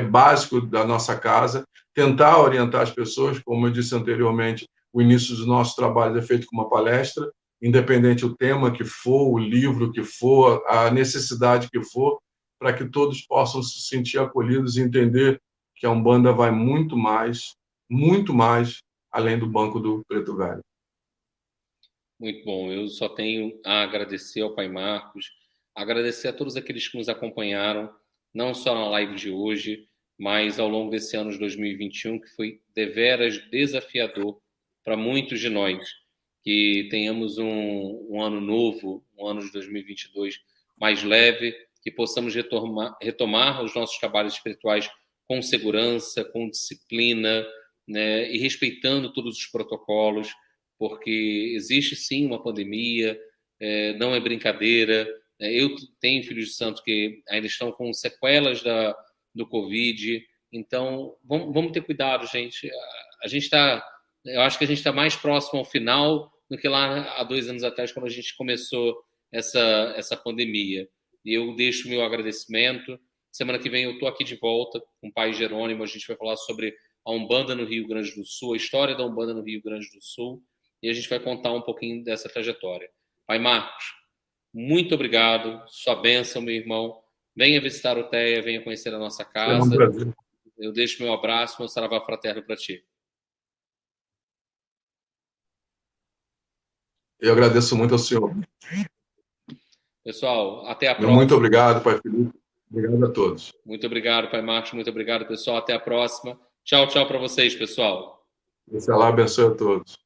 básico da nossa casa, tentar orientar as pessoas, como eu disse anteriormente, o início do nosso trabalho é feito com uma palestra, independente o tema que for, o livro que for, a necessidade que for, para que todos possam se sentir acolhidos e entender que a Umbanda vai muito mais além do banco do Preto Velho. Muito bom. Eu só tenho a agradecer ao Pai Marcos, agradecer a todos aqueles que nos acompanharam, não só na live de hoje, mas ao longo desse ano de 2021, que foi deveras desafiador para muitos de nós. Que tenhamos um ano novo, um ano de 2022 mais leve, que possamos retomar os nossos trabalhos espirituais com segurança, com disciplina, né, e respeitando todos os protocolos, porque existe sim uma pandemia, não é brincadeira. Eu tenho filhos de santo que ainda estão com sequelas do Covid, então vamos ter cuidado, gente. Eu acho que a gente está mais próximo ao final do que lá há 2 anos atrás, quando a gente começou essa pandemia. E eu deixo meu agradecimento. Semana que vem eu estou aqui de volta com o pai Jerônimo. A gente vai falar sobre a Umbanda no Rio Grande do Sul, a história da Umbanda no Rio Grande do Sul, e a gente vai contar um pouquinho dessa trajetória. Pai Marcos, muito obrigado. Sua bênção, meu irmão. Venha visitar o TEA, venha conhecer a nossa casa. É um prazer. Eu deixo meu abraço, meu saravá fraterno para ti. Eu agradeço muito ao senhor. Pessoal, até a próxima. Muito obrigado, pai Felipe. Obrigado a todos. Muito obrigado, pai Marcos. Muito obrigado, pessoal. Até a próxima. Tchau, tchau para vocês, pessoal. Deus lá abençoe a todos.